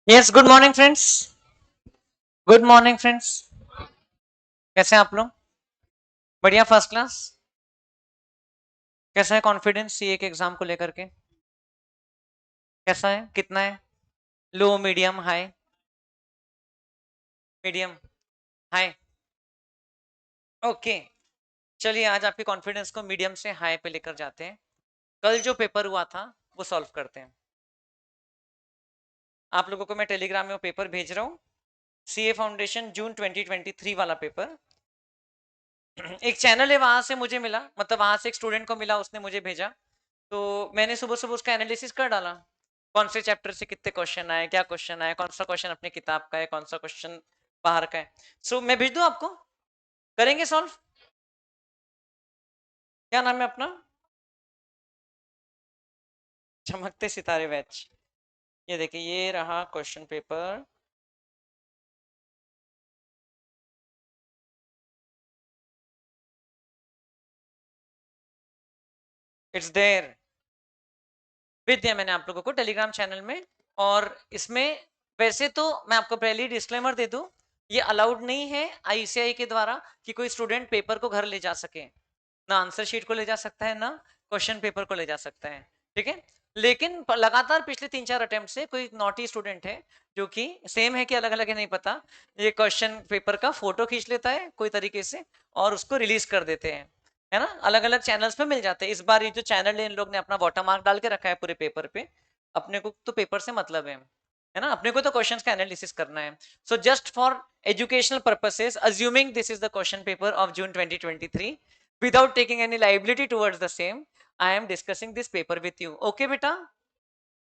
Yes, good morning friends. Good morning friends. कैसे हैं आप लोग? बढ़िया, फर्स्ट क्लास। कैसा है कॉन्फिडेंस सीए के एग्जाम को लेकर के? कैसा है, कितना है? Low, medium, high? Medium, high. Okay, चलिए आज आपके कॉन्फिडेंस को मीडियम से हाई पे लेकर जाते हैं। कल जो पेपर हुआ था वो सॉल्व करते हैं। आप लोगों को मैं टेलीग्राम में वो पेपर भेज रहा हूँ। सीए फाउंडेशन जून 2023 वाला पेपर। एक चैनल है, वहां से मुझे मिला, मतलब वहां से एक स्टूडेंट को मिला, उसने मुझे भेजा। तो मैंने सुबह सुबह उसका एनालिसिस कर डाला। कौन से चैप्टर से कितने क्वेश्चन आए, क्या क्वेश्चन आए, कौन सा क्वेश्चन अपने किताब का है, कौन सा क्वेश्चन बाहर का है। सो मैं भेज दूं आपको, करेंगे सॉल्व? क्या नाम है अपना? चमकते सितारे बैच। ये देखिए, ये रहा क्वेश्चन पेपर। It's there. भेज दिया मैंने आप लोगों को टेलीग्राम चैनल में। और इसमें वैसे तो मैं आपको पहले ही डिस्क्लेमर दे दूं, ये अलाउड नहीं है आईसीआई के द्वारा कि कोई स्टूडेंट पेपर को घर ले जा सके। ना आंसर शीट को ले जा सकता है, ना क्वेश्चन पेपर को ले जा सकता है। ठीक है। लेकिन लगातार पिछले 3-4 अटेम्प्ट से कोई नॉटी स्टूडेंट है, जो कि सेम है कि अलग अलग है नहीं पता, ये क्वेश्चन पेपर का फोटो खींच लेता है कोई तरीके से और उसको रिलीज कर देते हैं। है ना, अलग अलग चैनल्स पे मिल जाते हैं। इस बार ये जो चैनल है, इन लोग ने अपना वाटरमार्क डाल के रखा है पूरे पेपर पे। अपने को तो पेपर से मतलब है ना, अपने को तो क्वेश्चंस का एनालिसिस करना है। So just for educational purposes, assuming this is the question paper of June 2023, without taking any liability towards the same, I am discussing this paper with you. Okay बेटा?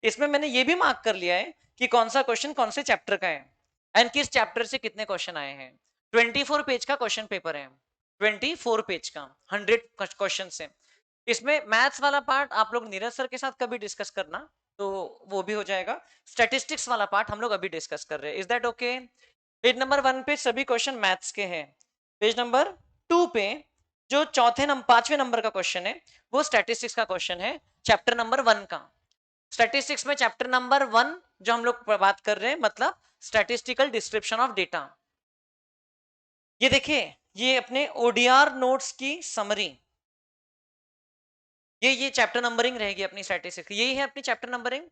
इसमें मैंने ये भी मार्क कर लिया है कि कौन सा क्वेश्चन कौन से चैप्टर का है एंड किस चैप्टर से कितने क्वेश्चन आए हैं। 24 पेज का क्वेश्चन पेपर है। 24 पेज का, 100 क्वेश्चन से। इसमें मैथ्स वाला पार्ट आप लोग नीरज सर के साथ कभी डिस्कस करना, तो वो भी हो जाएगा। स्टैटिस्टिक्स वाला पार्ट हम लोग अभी डिस्कस कर रहे हैं। Is that okay? Page number 1 पे सभी क्वेश्चन मैथ्स के हैं। पेज नंबर 2 पे जो चौथे नंबर 5वें नंबर का क्वेश्चन है, वो स्टैटिस्टिक्स का क्वेश्चन है, चैप्टर नंबर 1 का। स्टैटिस्टिक्स में चैप्टर नंबर 1 जो हम लोग बात कर रहे हैं, मतलब स्टैटिस्टिकल डिस्क्रिप्शन ऑफ डेटा। ये देखिए, ये अपने ओडीआर नोट्स की समरी। ये चैप्टर नंबरिंग रहेगी अपनी स्टैटिस्टिक्स, यही है अपनी चैप्टर नंबरिंग।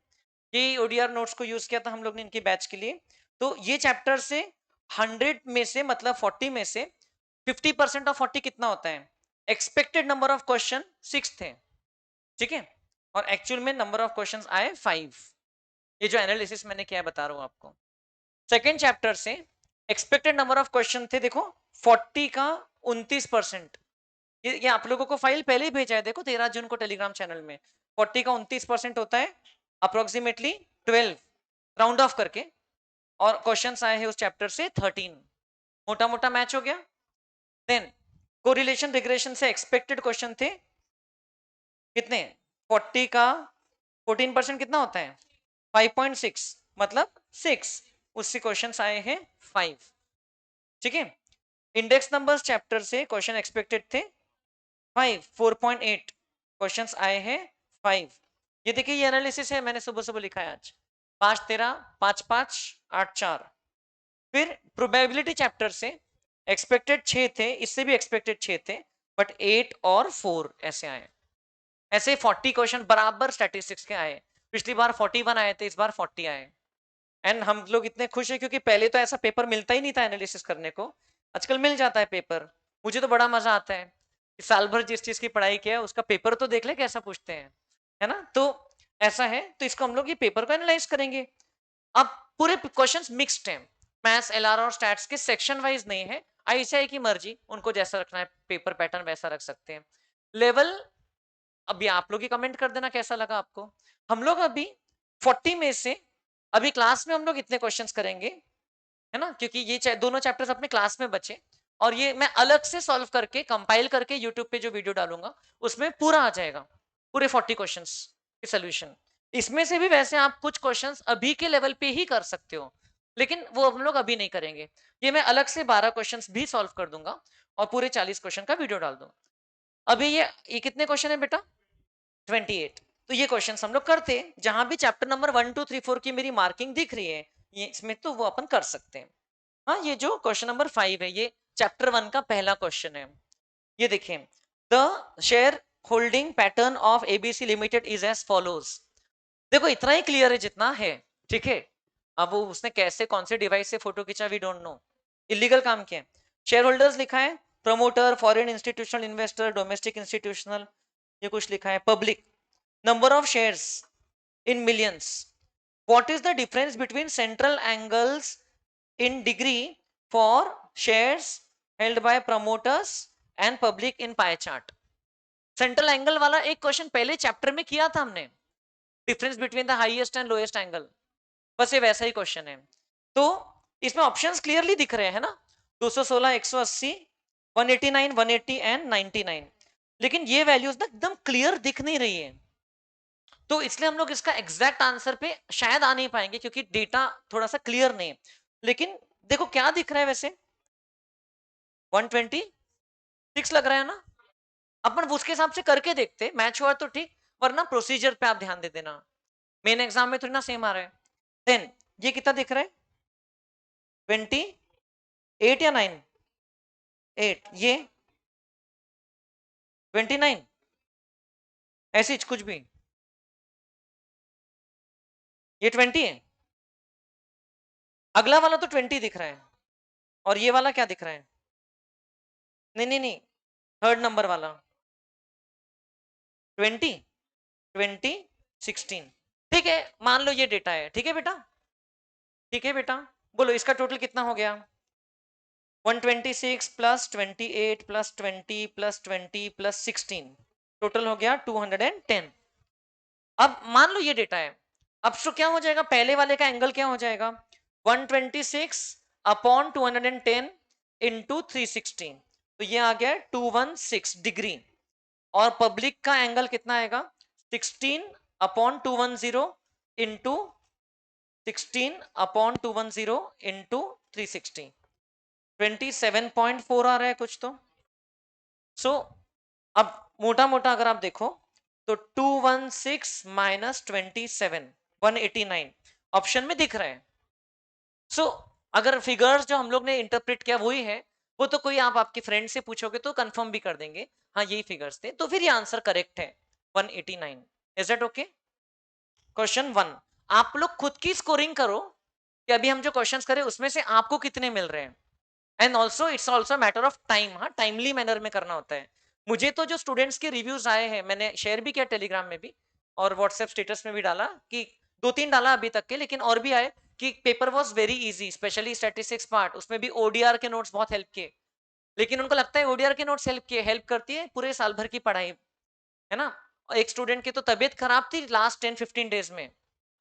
ये ओडीआर नोट्स को यूज किया था हम लोग ने इनके बैच के लिए। तो ये चैप्टर से 100 में से, मतलब 40 में से 50% ऑफ 40 कितना होता है? एक्सपेक्टेड नंबर ऑफ क्वेश्चन 6 थे। ठीक है। और एक्चुअल में नंबर ऑफ क्वेश्चंस आए 5। ये जो एनालिसिस मैंने किया है बता रहा हूं आपको। सेकेंड चैप्टर से एक्सपेक्टेड नंबर ऑफ क्वेश्चन थे, देखो 40 का 29%। ये आप लोगों को फाइल पहले ही भेजा है, देखो 13 जून को टेलीग्राम चैनल में। 40 का 29% होता है अप्रोक्सीमेटली 12, राउंड ऑफ करके। और क्वेश्चंस आए हैं उस चैप्टर से 13। मोटा मोटा मैच हो गया। देन कोरिलेशन रिग्रेशन से एक्सपेक्टेड क्वेश्चन थे कितने? 40 का 14% कितना होता है? 5.6, मतलब 6। उससे क्वेश्चंस आए हैं 5। ठीक है। इंडेक्स नंबर्स चैप्टर से क्वेश्चन एक्सपेक्टेड थे 5, 4.8। क्वेश्चंस आए हैं 5। ये देखिए, ये एनालिसिस है, मैंने सुबह सुबह लिखा है आज। 5-13, 5-5, 8-4। फिर प्रोबेबिलिटी चैप्टर से एक्सपेक्टेड 6 थे, इससे भी एक्सपेक्टेड 6 थे, बट 8 और 4 ऐसे आए। ऐसे 40 क्वेश्चन बराबर स्टैटिस्टिक्स के आए। पिछली बार 41 आए थे, इस बार 40 आए। एंड हम लोग इतने खुश हैं क्योंकि पहले तो ऐसा पेपर मिलता ही नहीं था एनालिसिस करने को। आजकल मिल जाता है पेपर। मुझे तो बड़ा मजा आता है कि साल भर जिस चीज की पढ़ाई किया है उसका पेपर तो देख ले कैसा पूछते हैं। है ना, तो ऐसा है, तो इसको हम लोग ये पेपर को एनालाइज करेंगे। अब पूरे क्वेश्चंस मिक्स्ड हैं। मैथ्स, एलआर और स्टैट्स के सेक्शन वाइज नहीं है। आईसीआई की मर्जी, उनको जैसा रखना है पेपर पैटर्न वैसा रख सकते हैं। लेवल अभी आप लोग ही कमेंट कर देना कैसा लगा आपको। हम लोग अभी 40 में से अभी क्लास में हम लोग इतने क्वेश्चंस करेंगे, है ना, क्योंकि ये दोनों चैप्टर्स अपने क्लास में बचे। और ये मैं अलग से सॉल्व करके कंपाइल करके यूट्यूब पे जो वीडियो डालूंगा उसमें पूरा आ जाएगा, पूरे 40 क्वेश्चंस के सोल्यूशन। इसमें से भी वैसे आप कुछ क्वेश्चंस अभी के लेवल पे ही कर सकते हो, लेकिन वो हम लोग अभी नहीं करेंगे। ये मैं अलग से 12 क्वेश्चंस भी सॉल्व कर दूंगा और पूरे 40 क्वेश्चन का वीडियो डाल दूंगा। अभी ये कितने क्वेश्चन है बेटा? 28। तो ये क्वेश्चन हम लोग करते, जहां भी चैप्टर नंबर 1 2 3 4 की मेरी मार्किंग दिख रही है, ये इसमें तो वो अपन कर सकते हैं। हाँ, ये जो क्वेश्चन नंबर 5 है, ये चैप्टर 1 का पहला क्वेश्चन है। ये देखिए, the share holding pattern of ABC limited is as follows. देखो इतना ही क्लियर है जितना है, ठीक है। अब वो उसने कैसे कौन से डिवाइस से फोटो खींचा वी डोंट नो, इलीगल काम किया। शेयर होल्डर्स लिखा है, promoter, foreign institutional investor, domestic institutional, ये कुछ लिखा है, public, number of shares in millions, what is the difference between central angles in degree for shares held by promoters and public in pie chart? Central angle वाला एक question पहले chapter में किया था हमने, difference between the highest and lowest angle, बस ये वैसा ही क्वेश्चन है। तो इसमें ऑप्शंस क्लियरली दिख रहे हैं ना, 216, 180, 189, 180 एंड 99, लेकिन ये वैल्यूज ना एकदम क्लियर दिख नहीं रही है, तो इसलिए हम लोग इसका एग्जैक्ट आंसर पे शायद आ नहीं पाएंगे क्योंकि डेटा थोड़ा सा क्लियर नहीं है। लेकिन देखो क्या दिख रहा है वैसे, 126 लग रहा है ना, अपन उसके हिसाब से करके देखते, मैच हुआ तो ठीक, वरना प्रोसीजर पे आप ध्यान दे देना, मेन एग्जाम में थोड़ी ना सेम आ रहा है। देन ये कितना दिख रहा है, 28 या 9, 8, ये 29, ऐसी कुछ भी, ये 20 है, अगला वाला तो 20 दिख रहा है, और ये वाला क्या दिख रहा है, नहीं नहीं नहीं, थर्ड नंबर वाला 20, 20, 16, ठीक है, मान लो ये डेटा है, ठीक है बेटा, ठीक है बेटा, बोलो इसका टोटल कितना हो गया, 126 plus 28 plus 20 plus 20 plus 16, total हो गया 210। अब मान लो ये डेटा है, अब तो क्या हो जाएगा, पहले वाले का एंगल क्या हो जाएगा, 126 अपॉन 210 इंटू 316, तो ये आ गया 216 डिग्री, और पब्लिक का एंगल कितना आएगा, 16 अपॉन 210 इंटू 16 अपॉन 210 इंटू 360, 27.4 आ रहा है कुछ तो। सो अब मोटा मोटा अगर आप देखो तो 216 माइनस 27, 189 ऑप्शन में दिख रहा है। सो अगर फिगर्स जो हम लोग ने इंटरप्रेट किया वही है, वो तो कोई आप आपके फ्रेंड से पूछोगे तो कंफर्म भी कर देंगे, हाँ यही फिगर्स थे, तो फिर ये आंसर करेक्ट है, 189। Is that okay? क्वेश्चन 1, आप लोग खुद की स्कोरिंग करो कि अभी हम जो क्वेश्चंस करें उसमें से आपको कितने मिल रहे हैं, and also it's also matter of time, हाँ टाइमली मैनर में करना होता है। मुझे तो जो स्टूडेंट्स के रिव्यूज आए हैं, मैंने शेयर भी किया टेलीग्राम में भी और व्हाट्सएप स्टेटस में भी डाला, कि 2-3 डाला अभी तक के, लेकिन और भी आए कि paper was very easy, specially statistics part, उसमें भी ओडीआर के नोट्स बहुत हेल्प किए, लेकिन उनको लगता है ओडीआर के नोट्स हेल्प करती है पूरे साल भर की पढ़ाई, है ना। एक स्टूडेंट की तो तबीयत खराब थी लास्ट 10-15 डेज में,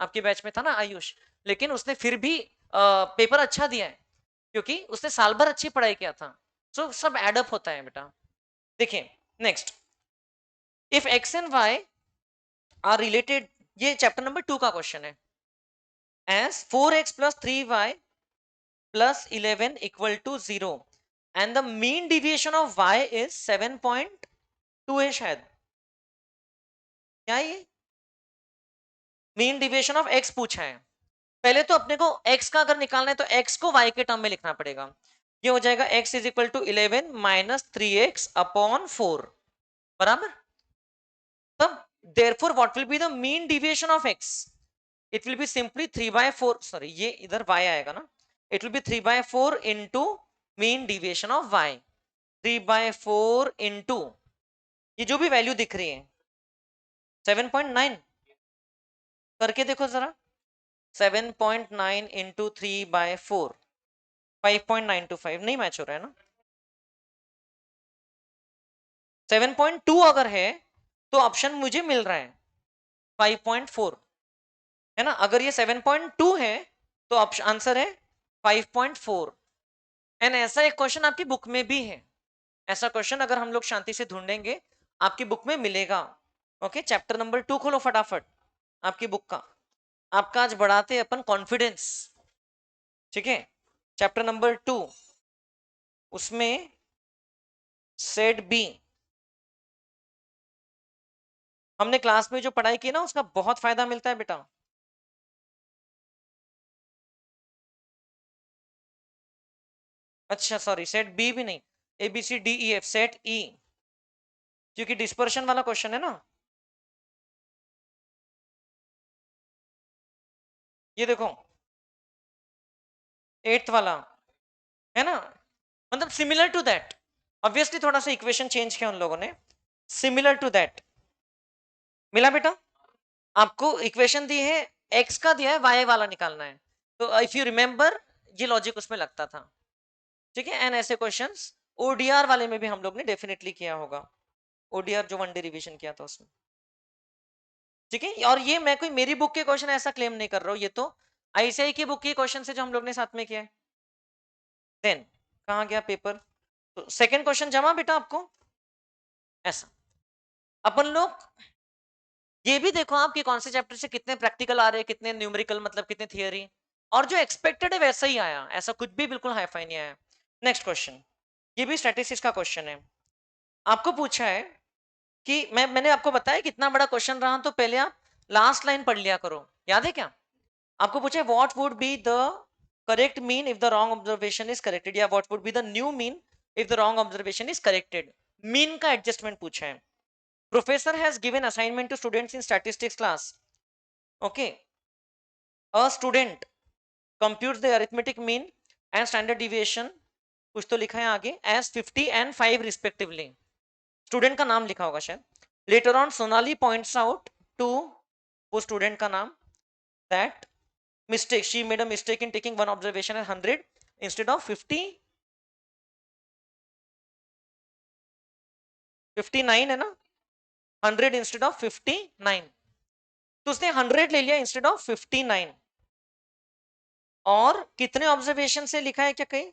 आपके बैच में था ना आयुष, लेकिन उसने फिर भी पेपर अच्छा दिया है क्योंकि उसने साल भर अच्छी पढ़ाई किया था। सो सब एडअप होता है बेटा। देखिए next, if x and y are related, ये चैप्टर नंबर 2 का क्वेश्चन है, as 4x plus 3y plus 11 equal to 0 and the mean deviation of y is 7.2 है शायद, क्या ये मीन डिविएशन ऑफ x पूछा है। पहले तो अपने को x का अगर निकालना है तो x को y के टर्म में लिखना पड़ेगा, ये हो जाएगा x is equal to 11 minus 3x upon 4, बराबर। तब therefore what will be the mean deviation of x, it will be simply 3/4, sorry ये इधर y आएगा ना, it will be 3/4 into mean deviation of y, 3/4 into ये जो भी value दिख रही है 7.9, करके देखो जरा, 7.9 इंटू 3/4, 5.925, नहीं मैच हो रहा है ना, 7.2 अगर है तो ऑप्शन मुझे मिल रहा है 5.4, है ना, अगर ये 7.2 है तो ऑप्शन आंसर है 5.4। एंड ऐसा एक क्वेश्चन आपकी बुक में भी है, ऐसा क्वेश्चन अगर हम लोग शांति से ढूंढेंगे आपकी बुक में मिलेगा। ओके, चैप्टर नंबर 2 खोलो फटाफट आपकी बुक का, आपका आज बढ़ाते हैं अपन कॉन्फिडेंस, ठीक है। चैप्टर नंबर 2, उसमें सेट बी, हमने क्लास में जो पढ़ाई की ना उसका बहुत फायदा मिलता है बेटा। अच्छा सॉरी, सेट बी भी नहीं, A B C D E F, set E, क्योंकि डिस्पर्शन वाला क्वेश्चन है ना। ये देखो, एट्थ वाला है ना, मतलब सिमिलर टू दैट। ऑब्वियसली थोड़ा सा इक्वेशन चेंज किया उन लोगों ने, सिमिलर टू दैट। मिला बेटा? आपको इक्वेशन दी है, एक्स का दिया है, वाई वाला निकालना है। तो इफ यू रिमेंबर, ये लॉजिक उसमें लगता था। ठीक है, एंड ऐसे क्वेश्चंस ओडीआर वाले में भी हम लोग ने डेफिनेटली किया होगा, ओडीआर जो वनडे रिवीजन किया था उसमें। ठीक है, और ये मैं कोई मेरी बुक के क्वेश्चन ऐसा क्लेम नहीं कर रहा हूँ, ये तो आईसीआई की बुक के क्वेश्चन से जो हम लोग ने साथ में किया है। देन कहाँ गया पेपर? तो सेकंड क्वेश्चन जमा बेटा आपको, ऐसा अपन लोग ये भी देखो आप कि कौन से चैप्टर से कितने प्रैक्टिकल आ रहे हैं, कितने न्यूमेरिकल, मतलब कितने थियरी, और जो एक्सपेक्टेड है वैसा ही आया, ऐसा कुछ भी बिल्कुल हाईफाई नहीं आया। नेक्स्ट क्वेश्चन, ये भी स्टैटिस्टिक्स का क्वेश्चन है। आपको पूछा है कि मैंने आपको बताया कितना बड़ा क्वेश्चन रहा, तो पहले आप लास्ट लाइन पढ़ लिया करो, याद है क्या? आपको पूछा है what would be the correct mean if the wrong observation is corrected, या what would be the new mean if the wrong observation is corrected. Mean का एडजस्टमेंट पूछा है। Professor has given assignment to students in statistics class. Okay. A student computes the arithmetic mean and standard deviation, कुछ तो लिखा है आगे, as 50 and 5 respectively. Student का नाम लिखा होगा शायद। Later on Sonali points out to, वो स्टूडेंट का नाम, that mistake, she made a mistake in taking one observation at 100 instead of 50, 59 है ना, 100 इंस्टेड ऑफ 59, तो उसने 100 ले लिया इंस्टेड ऑफ 59। और कितने ऑब्जर्वेशन से लिखा है क्या कहीं?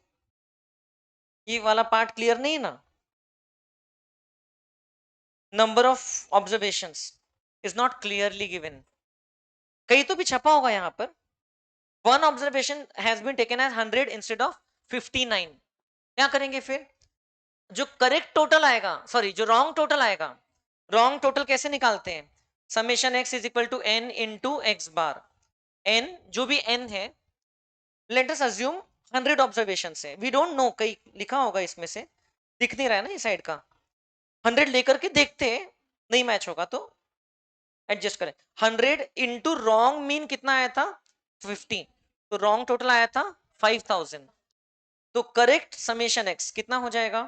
ये वाला पार्ट क्लियर नहीं ना? Number of observations is not clearly given, कहीं तो भी छपा होगा यहाँ पर। One observation has been taken as 100 instead of 59। क्या करेंगे फिर? जो करेक्ट टोटल आएगा, सॉरी जो रॉन्ग टोटल आएगा, रॉन्ग टोटल कैसे निकालते हैं? Summation x is equal to n into x bar. N जो भी एन है, लेट अस अज्यूम 100 ऑब्जर्वेशन है, वी डोंट नो, कहीं लिखा होगा इसमें से, दिख नहीं रहा है ना इस साइड का। 100 लेकर के देखते हैं, नहीं मैच होगा तो एडजस्ट करें। 100 इंटू रॉन्ग मीन कितना आया था? 50, तो रॉन्ग टोटल आया था 5000। तो करेक्ट समेशन एक्स कितना हो जाएगा?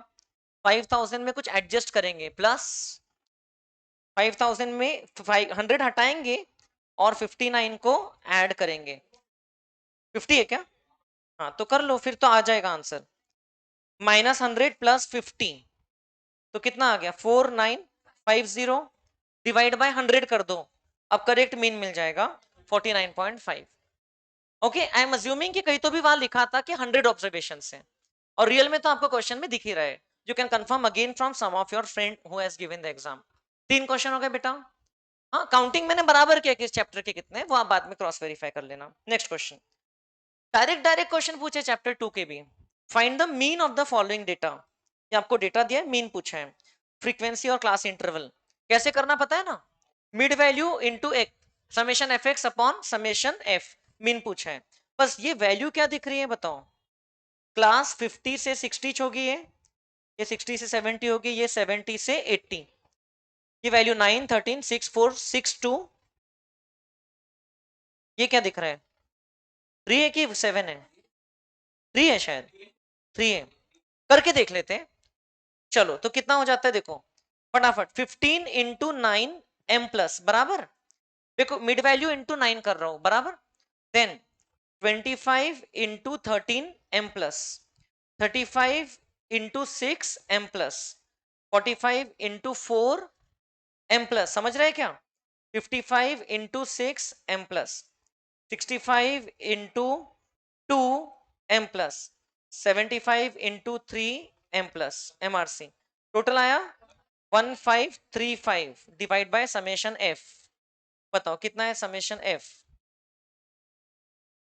5000 में कुछ एडजस्ट करेंगे, प्लस 5000 में 100 हटाएंगे और 59 को ऐड करेंगे। 50 है क्या? हाँ तो कर लो फिर, तो आ जाएगा आंसर -100 प्लस 50, तो कितना आ गया? 4950, डिवाइड बाय 100 कर दो, अब करेक्ट मीन मिल जाएगा 49.5। ओके, आई एम अज्यूमिंग कि कहीं तो भी वहां लिखा था कि 100 ऑब्जर्वेशन है, और रियल में तो आपको क्वेश्चन में दिख ही रहा है। You can confirm again from some of your friend who has given the exam. 3 question हो गए बेटा। हाँ, काउंटिंग मैंने बराबर किया कि इस चैप्टर के कितने, वो आप बाद में क्रॉस वेरीफाई कर लेना। Next question, direct direct question पूछे चैप्टर 2 के भी। Find the mean of the following data, ये आपको डेटा दिया है, मीन पूछा है, फ्रीक्वेंसी और क्लास इंटरवल। कैसे करना पता है ना? मिड वैल्यू इनटू एक, summation F x upon summation F, mean पूछा है। बस ये वैल्यू क्या दिख रही है बताओ? क्लास 50 से 60 होगी, ये 60 से 70 होगी, ये 70 से 80, ये वैल्यू 9 13 6 4 6 2, ये क्या दिख रहा है? 3 है कि 7 है? 3 है शायद, 3 है। करके देख लेते हैं, चलो तो कितना हो जाता है देखो फटाफट। 15 इंटू 9 एम प्लस बराबर, देखो मिड वैल्यू इंटू 9 कर रहा हूं बराबर, then 25 into 13 m plus, 35 into 6 m plus, 45 into 4 m plus, समझ रहे हैं क्या? 55 into 6 m plus, 65 into 2 m plus, 75 into 3 m plus, MRC total आया 1535 डिवाइड बाय समेशन एफ। बताओ कितना है summation f?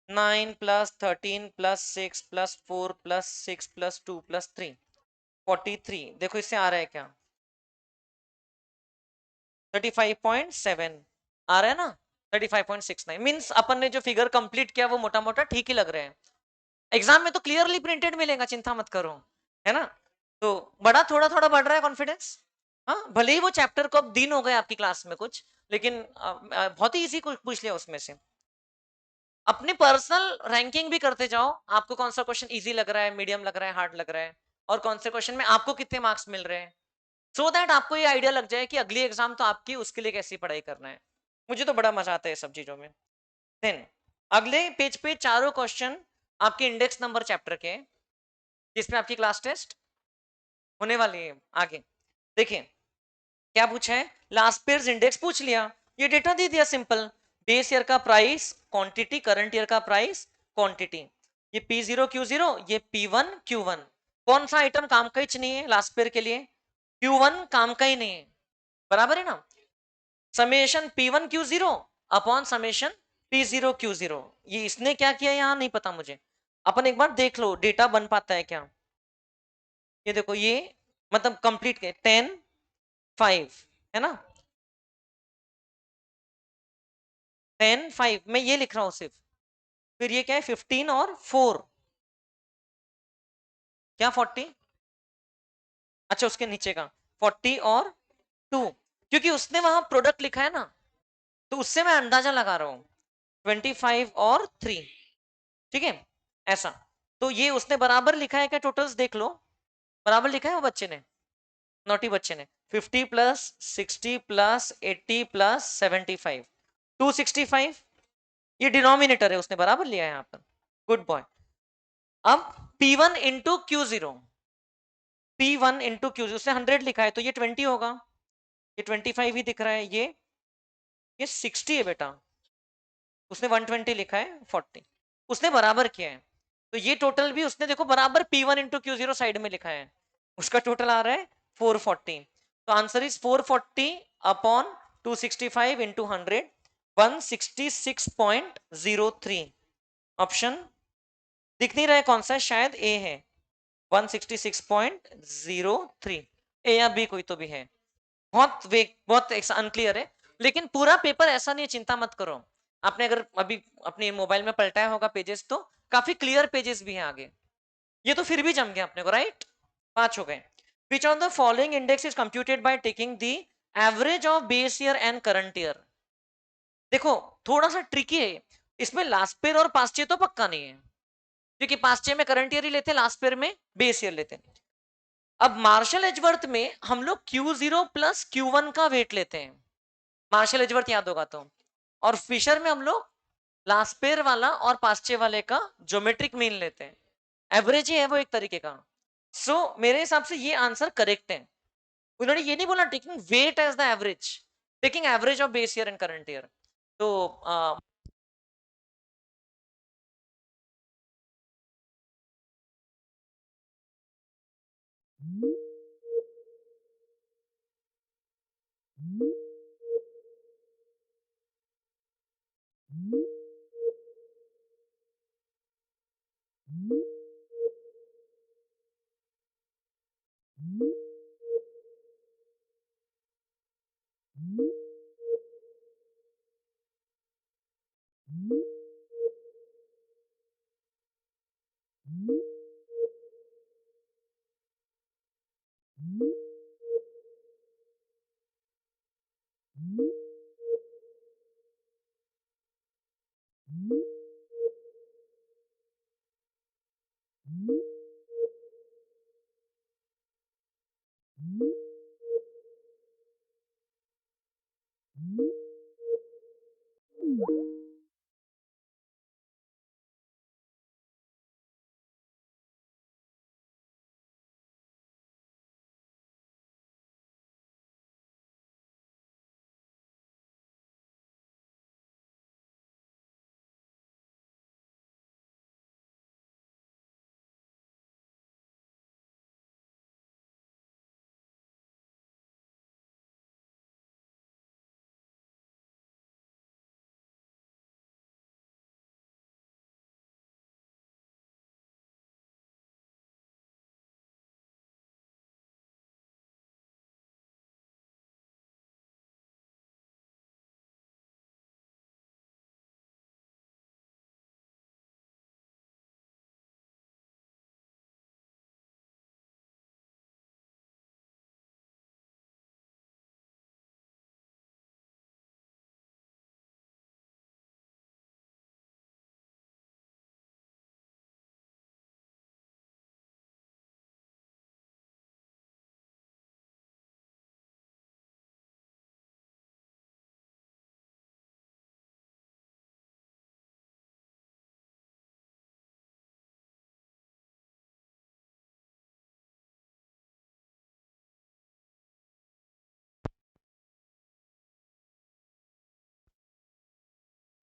9 plus 13 plus 6 plus 4 plus 6 plus 2 plus 3, 43। देखो इससे आ रहा है क्या? 35.7 आ रहा है ना? 35.69 मीन्स अपन ने जो फिगर कंप्लीट किया वो मोटा मोटा ठीक ही लग रहे हैं। एग्जाम में तो क्लियरली प्रिंटेड मिलेगा, चिंता मत करो, है ना। तो बड़ा थोड़ा थोड़ा बढ़ रहा है कॉन्फिडेंस। हाँ, भले ही वो चैप्टर को अब दिन हो गए आपकी क्लास में कुछ, लेकिन बहुत ही इजी पूछ लिया उसमें से। अपनी पर्सनल रैंकिंग भी करते जाओ, आपको कौन सा क्वेश्चन इजी लग रहा है, मीडियम लग रहा है, हार्ड लग रहा है, और कौन से क्वेश्चन में आपको कितने मार्क्स मिल रहे हैं, सो दैट आपको ये आइडिया लग जाए कि अगली एग्जाम तो आपकी, उसके लिए कैसी पढ़ाई करना है। मुझे तो बड़ा मजा आता है सब चीजों में। देन अगले पेज पे चारों क्वेश्चन आपके इंडेक्स नंबर चैप्टर के, जिसमें आपकी क्लास टेस्ट होने वाली है आगे। देखिए क्या पूछा है, लास्ट पेयर इंडेक्स पूछ लिया, ये डेटा दे दिया सिंपल, बेस ईयर का प्राइस क्वांटिटी, करंट ईयर का प्राइस क्वांटिटी, ये P0 Q0, ये P1 Q1। कौन सा आइटम काम का ही नहीं है लास्ट पेयर के लिए, Q1 काम का ही नहीं है, बराबर है ना। Summation P1 Q0 upon summation P0 Q0, ये इसने क्या किया यहाँ नहीं पता मुझे, अपन एक बार देख लो डेटा बन पाता है क्या। ये देखो ये मतलब कंप्लीट के 10 5 है ना, 10 5 मैं ये लिख रहा हूं सिर्फ, फिर ये क्या है 15 और 4, क्या 40, अच्छा उसके नीचे का 40 और 2, क्योंकि उसने वहां प्रोडक्ट लिखा है ना, तो उससे मैं अंदाजा लगा रहा हूं 25 और 3, ठीक है ऐसा। तो ये उसने बराबर लिखा है क्या, टोटल्स देख लो, बराबर लिखा है वो बच्चे ने, नोटी बच्चे ने, 50 + 60 + 80 + 75, 265, ये डिनोमिनेटर है, उसने बराबर लिया है यहाँ पर, गुड बॉय। अब P1 × Q0, P1 × Q0 उसने 100 लिखा है, तो ये 20 होगा, ये 25 ही दिख रहा है, ये 60 है बेटा, उसने 120 लिखा है 40, उसने बराबर किया है। तो ये टोटल भी उसने देखो बराबर P1 × Q0 साइड में लिखा है, उसका टोटल आ रहा है 440। तो आंसर इज 440 अपॉन 265 × 100, 166.03। ऑप्शन दिख नहीं रहा है कौन सा है, शायद ए है, 166.03, ए या बी कोई तो भी है, बहुत वेग बहुत अनक्लियर है। लेकिन पूरा पेपर ऐसा नहीं है, चिंता मत करो, आपने अगर अभी अपने मोबाइल में पलटाया होगा पेजेस, तो काफी क्लियर पेजेस भी हैं आगे। ये तो फिर भी जम गया अपने को, राइट, 5 हो गए। Which on the following index is computed by taking the average of base year and current year. देखो थोड़ा सा ट्रिकी है इसमें, लास्ट ईयर और पास्ट ईयर तो पक्का नहीं है, क्योंकि पास्ट ईयर में करंट ईयर ही लेते हैं, लास्ट ईयर में बेस ईयर लेते हैं। अब मार्शल एजवर्थ में हम लोग Q0 + Q1 का वेट लेते हैं, मार्शल एजवर्थ याद होगा तो, और फिशर में हम लोग लास्ट पेयर वाला और पास्चे वाले का ज्योमेट्रिक मीन लेते हैं, एवरेज ही है वो एक तरीके का। मेरे हिसाब से ये आंसर करेक्ट है। उन्होंने ये नहीं बोला taking weight as the average, taking average of base year and current year. तो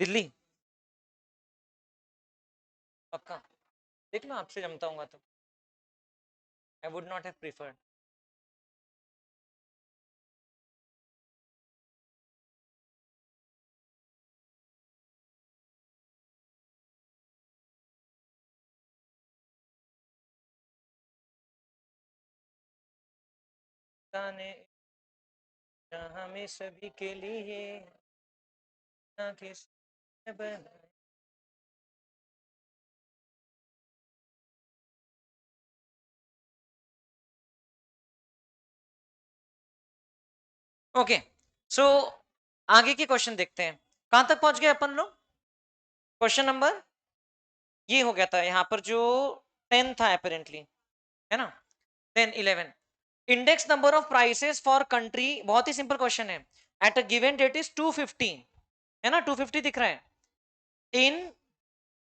दिल्ली पक्का, देख लो आपसे जमता हूँ तो I would not have preferred. जाने जहाँ में सभी के लिए ना किसी ने बनाया। ओके, सो आगे के क्वेश्चन देखते हैं, कहां तक पहुंच गए अपन लोग। क्वेश्चन नंबर ये हो गया था यहाँ पर जो 10 था अपेरेंटली, है ना। 10 11 index number of prices for country, बहुत ही सिंपल क्वेश्चन है। At a given date is 250, है ना, 250 दिख रहा है। In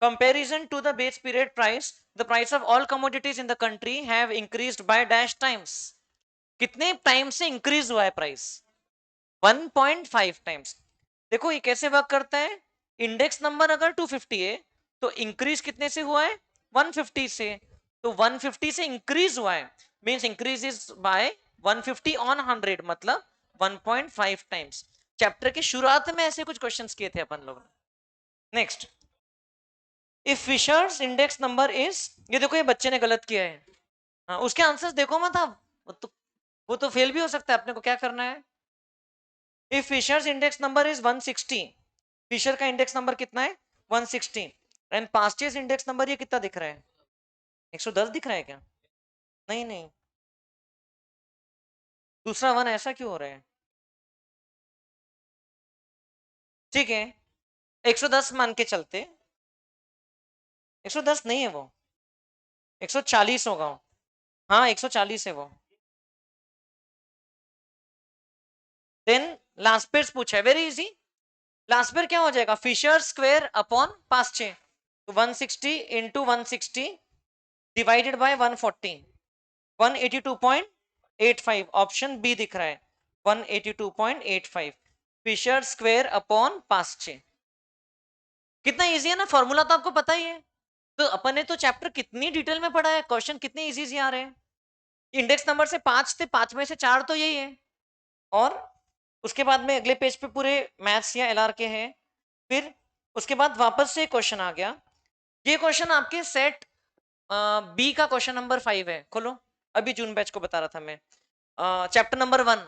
comparison to the base period price, the price of all commodities in the country have increased by dash times। कितने time से इंक्रीज हुआ है प्राइस? 1.5 टाइम्स। देखो ये कैसे वर्क करता है, इंडेक्स नंबर अगर 250 है तो इंक्रीज कितने से हुआ है? 150 से। तो 150 से इंक्रीज हुआ है means increase is by 150 on 100, मतलब 1.5 टाइम्स। चैप्टर के शुरुआत में ऐसे कुछ क्वेश्चंस किए थे अपन लोग ने। Next, if Fisher's index number is, ये देखो ये बच्चे ने गलत किया है। हाँ, उसके आंसर्स देखो मत आप, वो तो फेल भी हो सकता है, अपने को क्या करना है। If Fisher's index number is 160, Fisher का इंडेक्स नंबर कितना है? 160। एंड पास्टियस इंडेक्स नंबर ये कितना दिख रहा है? 110 दिख रहा है क्या? नहीं नहीं, दूसरा वन ऐसा क्यों हो रहा है? ठीक है, 110 मान के चलते, 110 नहीं है वो, 140 होगा। हाँ 140 है वो। देन लास्ट पेयर पूछा है, वेरी इजी। लास्ट पेयर क्या हो जाएगा? Fisher square upon Paasche, 160 into 160 divided by 140, 182.85, option B दिख रहा है 182.85। फिशर स्क्वायर अपॉन पास्चे, कितना इजी है ना, फॉर्मूला तो आपको पता ही है। तो अपन ने तो चैप्टर कितनी डिटेल में पढ़ा है, क्वेश्चन कितने इजी इजी आ रहे हैं। इंडेक्स नंबर से 5 थे, 5 में से 4 तो यही है, और उसके बाद में अगले पेज पे पूरे मैथ्स या एलआर के हैं। फिर उसके बाद वापस से क्वेश्चन आ गया, ये क्वेश्चन आपके सेट बी का क्वेश्चन नंबर 5 है, खोलो। अभी जून बैच को बता रहा था मैं, chapter number 1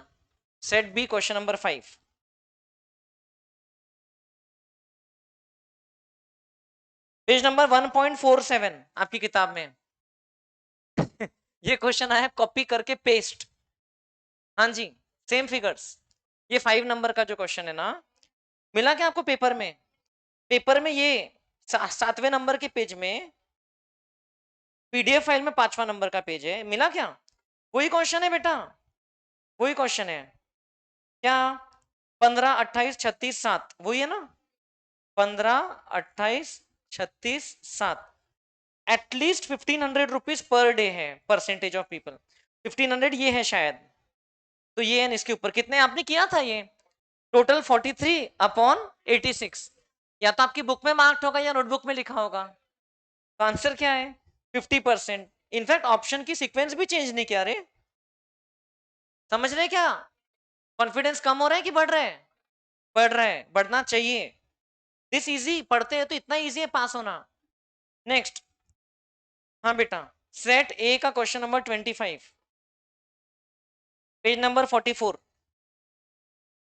set B question number 5, page number 1.47 आपकी किताब में। ये क्वेश्चन आया कॉपी करके पेस्ट, हाँ जी, सेम फिगर्स। ये 5 नंबर का जो क्वेश्चन है ना, मिला क्या आपको पेपर में? पेपर में ये 7वें नंबर के पेज में, पीडीएफ फाइल में 5वां नंबर का पेज है, मिला क्या? वही क्वेश्चन है बेटा, वही क्वेश्चन है क्या? 15 28 36 7, वही है ना? 15 28 36 7, एटलीस्ट 1500 रुपीज पर डे है, परसेंटेज ऑफ पीपल 1500 ये है शायद। तो ये है इसके ऊपर कितने आपने किया था ये, टोटल 43 अपॉन 86। या तो आपकी बुक में मार्क्ड होगा या नोटबुक में लिखा होगा। तो आंसर क्या है? 50%। इनफैक्ट ऑप्शन की सीक्वेंस भी चेंज नहीं किया रे, समझ रहे क्या? कॉन्फिडेंस कम हो रहा है कि बढ़ रहा है? बढ़ रहा है, बढ़ना चाहिए। दिस इजी पढ़ते हैं तो इतना इजी है पास होना। नेक्स्ट, हाँ बेटा, सेट ए का क्वेश्चन नंबर 25, पेज नंबर 44,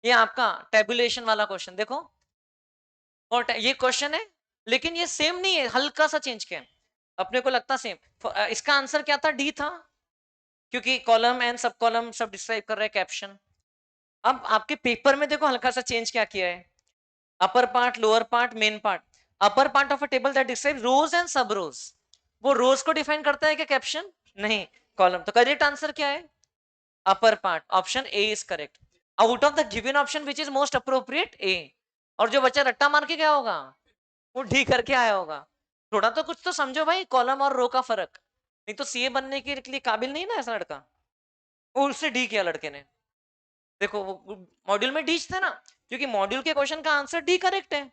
ये आपका टेबुलेशन वाला क्वेश्चन देखो। और ये क्वेश्चन है लेकिन ये सेम नहीं है, हल्का सा चेंज किया, अपने को लगता सेम। इसका आंसर क्या था? डी था, क्योंकि कॉलम एंड सब कॉलम सब डिस्क्राइब कर रहे हैं कैप्शन। अब आपके पेपर में देखो हल्का सा चेंज क्या किया है, upper part, lower part, main part. Upper part of a table that describe rows and sub rows, वो रोज को डिफाइन करता है क्या कैप्शन? नहीं, कॉलम। तो करेक्ट आंसर क्या है? Upper part, option A is correct. Out of the given option which is most appropriate A. और जो बच्चा रट्टा मार के गया होगा वो डी करके आया होगा। थोड़ा तो कुछ तो समझो भाई, कॉलम और रो का फर्क, नहीं तो सीए बनने के लिए काबिल नहीं ना ऐसा लड़का। वो उससे डी किया लड़के ने, देखो वो मॉड्यूल में डी थे ना, क्योंकि मॉड्यूल के क्वेश्चन का आंसर डी करेक्ट है।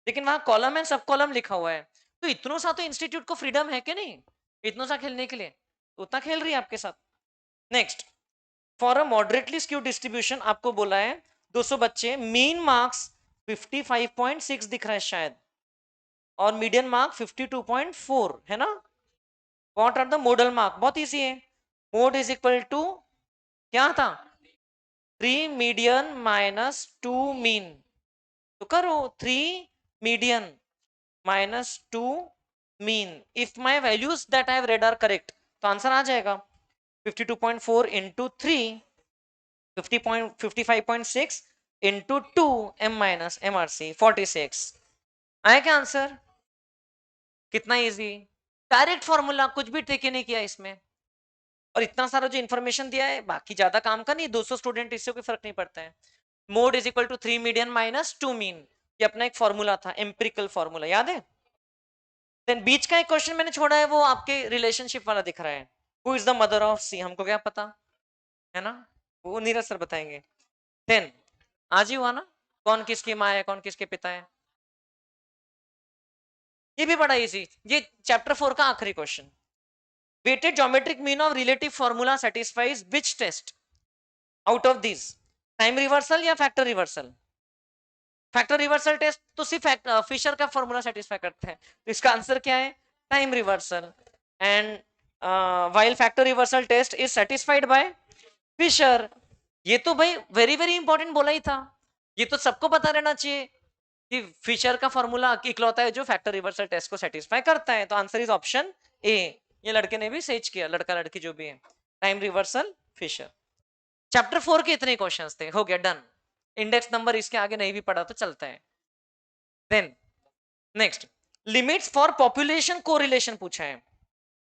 लेकिन वहां कॉलम एंड सब कॉलम लिखा हुआ है। तो इतना सा तो इंस्टीट्यूट को फ्रीडम है कि नहीं, इतना सा खेलने के लिए, तो उतना खेल रही है आपके साथ। Next, for a moderately skew distribution, आपको बोला है 200 बच्चे, मीन मार्क्स 55.6 दिख रहा है शायद, और मीडियन मार्क 52.4 है ना। What are the modal mark, बहुत इजी है। मोड इज इक्वल टू क्या था, 3 मीडियन माइनस 2 मीन। तो करो 3 median minus 2 mean, if my values that I have read are correct, तो आंसर आ जाएगा 52.4 into 3, 55.6 into 2 m minus MRC 46। आया क्या आंसर, कितना इजी, डायरेक्ट फॉर्मूला, कुछ भी ट्रिक नहीं किया इसमें। और इतना सारा जो इन्फॉर्मेशन दिया है, बाकी ज्यादा काम का नहीं, 200 स्टूडेंट, इससे कोई फर्क नहीं पड़ता है। Mode is equal to 3 median minus 2 mean, ये अपना एक फॉर्मूला था, एम्पिरिकल फॉर्मूला, याद है। देन बीच का एक क्वेश्चन मैंने छोड़ा है, वो आपके रिलेशनशिप वाला दिख रहा है, who is the mother of C, हमको क्या पता है ना, वो नीरज सर बताएंगे। देन आज ही हुआ ना, कौन किसकी माँ है, कौन किसके पिता है, ये भी बड़ा इजी, ये चैप्टर 4 का आखिरी question. Weighted geometric mean of relative formula satisfies which test out of this, time reversal या factor reversal. Factor reversal test तो सिर्फ फिशर का फॉर्मूला सेटिस्फाई करते हैं, तो इसका आंसर क्या है, time reversal. And while factor reversal test is satisfied by Fisher. ये तो भाई वेरी वेरी इंपॉर्टेंट बोला ही था, ये तो सबको पता रहना चाहिए कि फिशर का फॉर्मूला इकलौता है जो फैक्टर रिवर्सल टेस्ट को सेटिस्फाई करता है, तो आंसर इज ऑप्शन ए। ये लड़के ने भी सही किया, लड़का लड़की जो भी है, टाइम रिवर्सल फिशर। चैप्टर 4 के इतने क्वेश्चंस थे, हो गया डन। इंडेक्स नंबर इसके आगे नहीं भी पढ़ा तो चलता है। Then next, limits for population correlation पूछा है,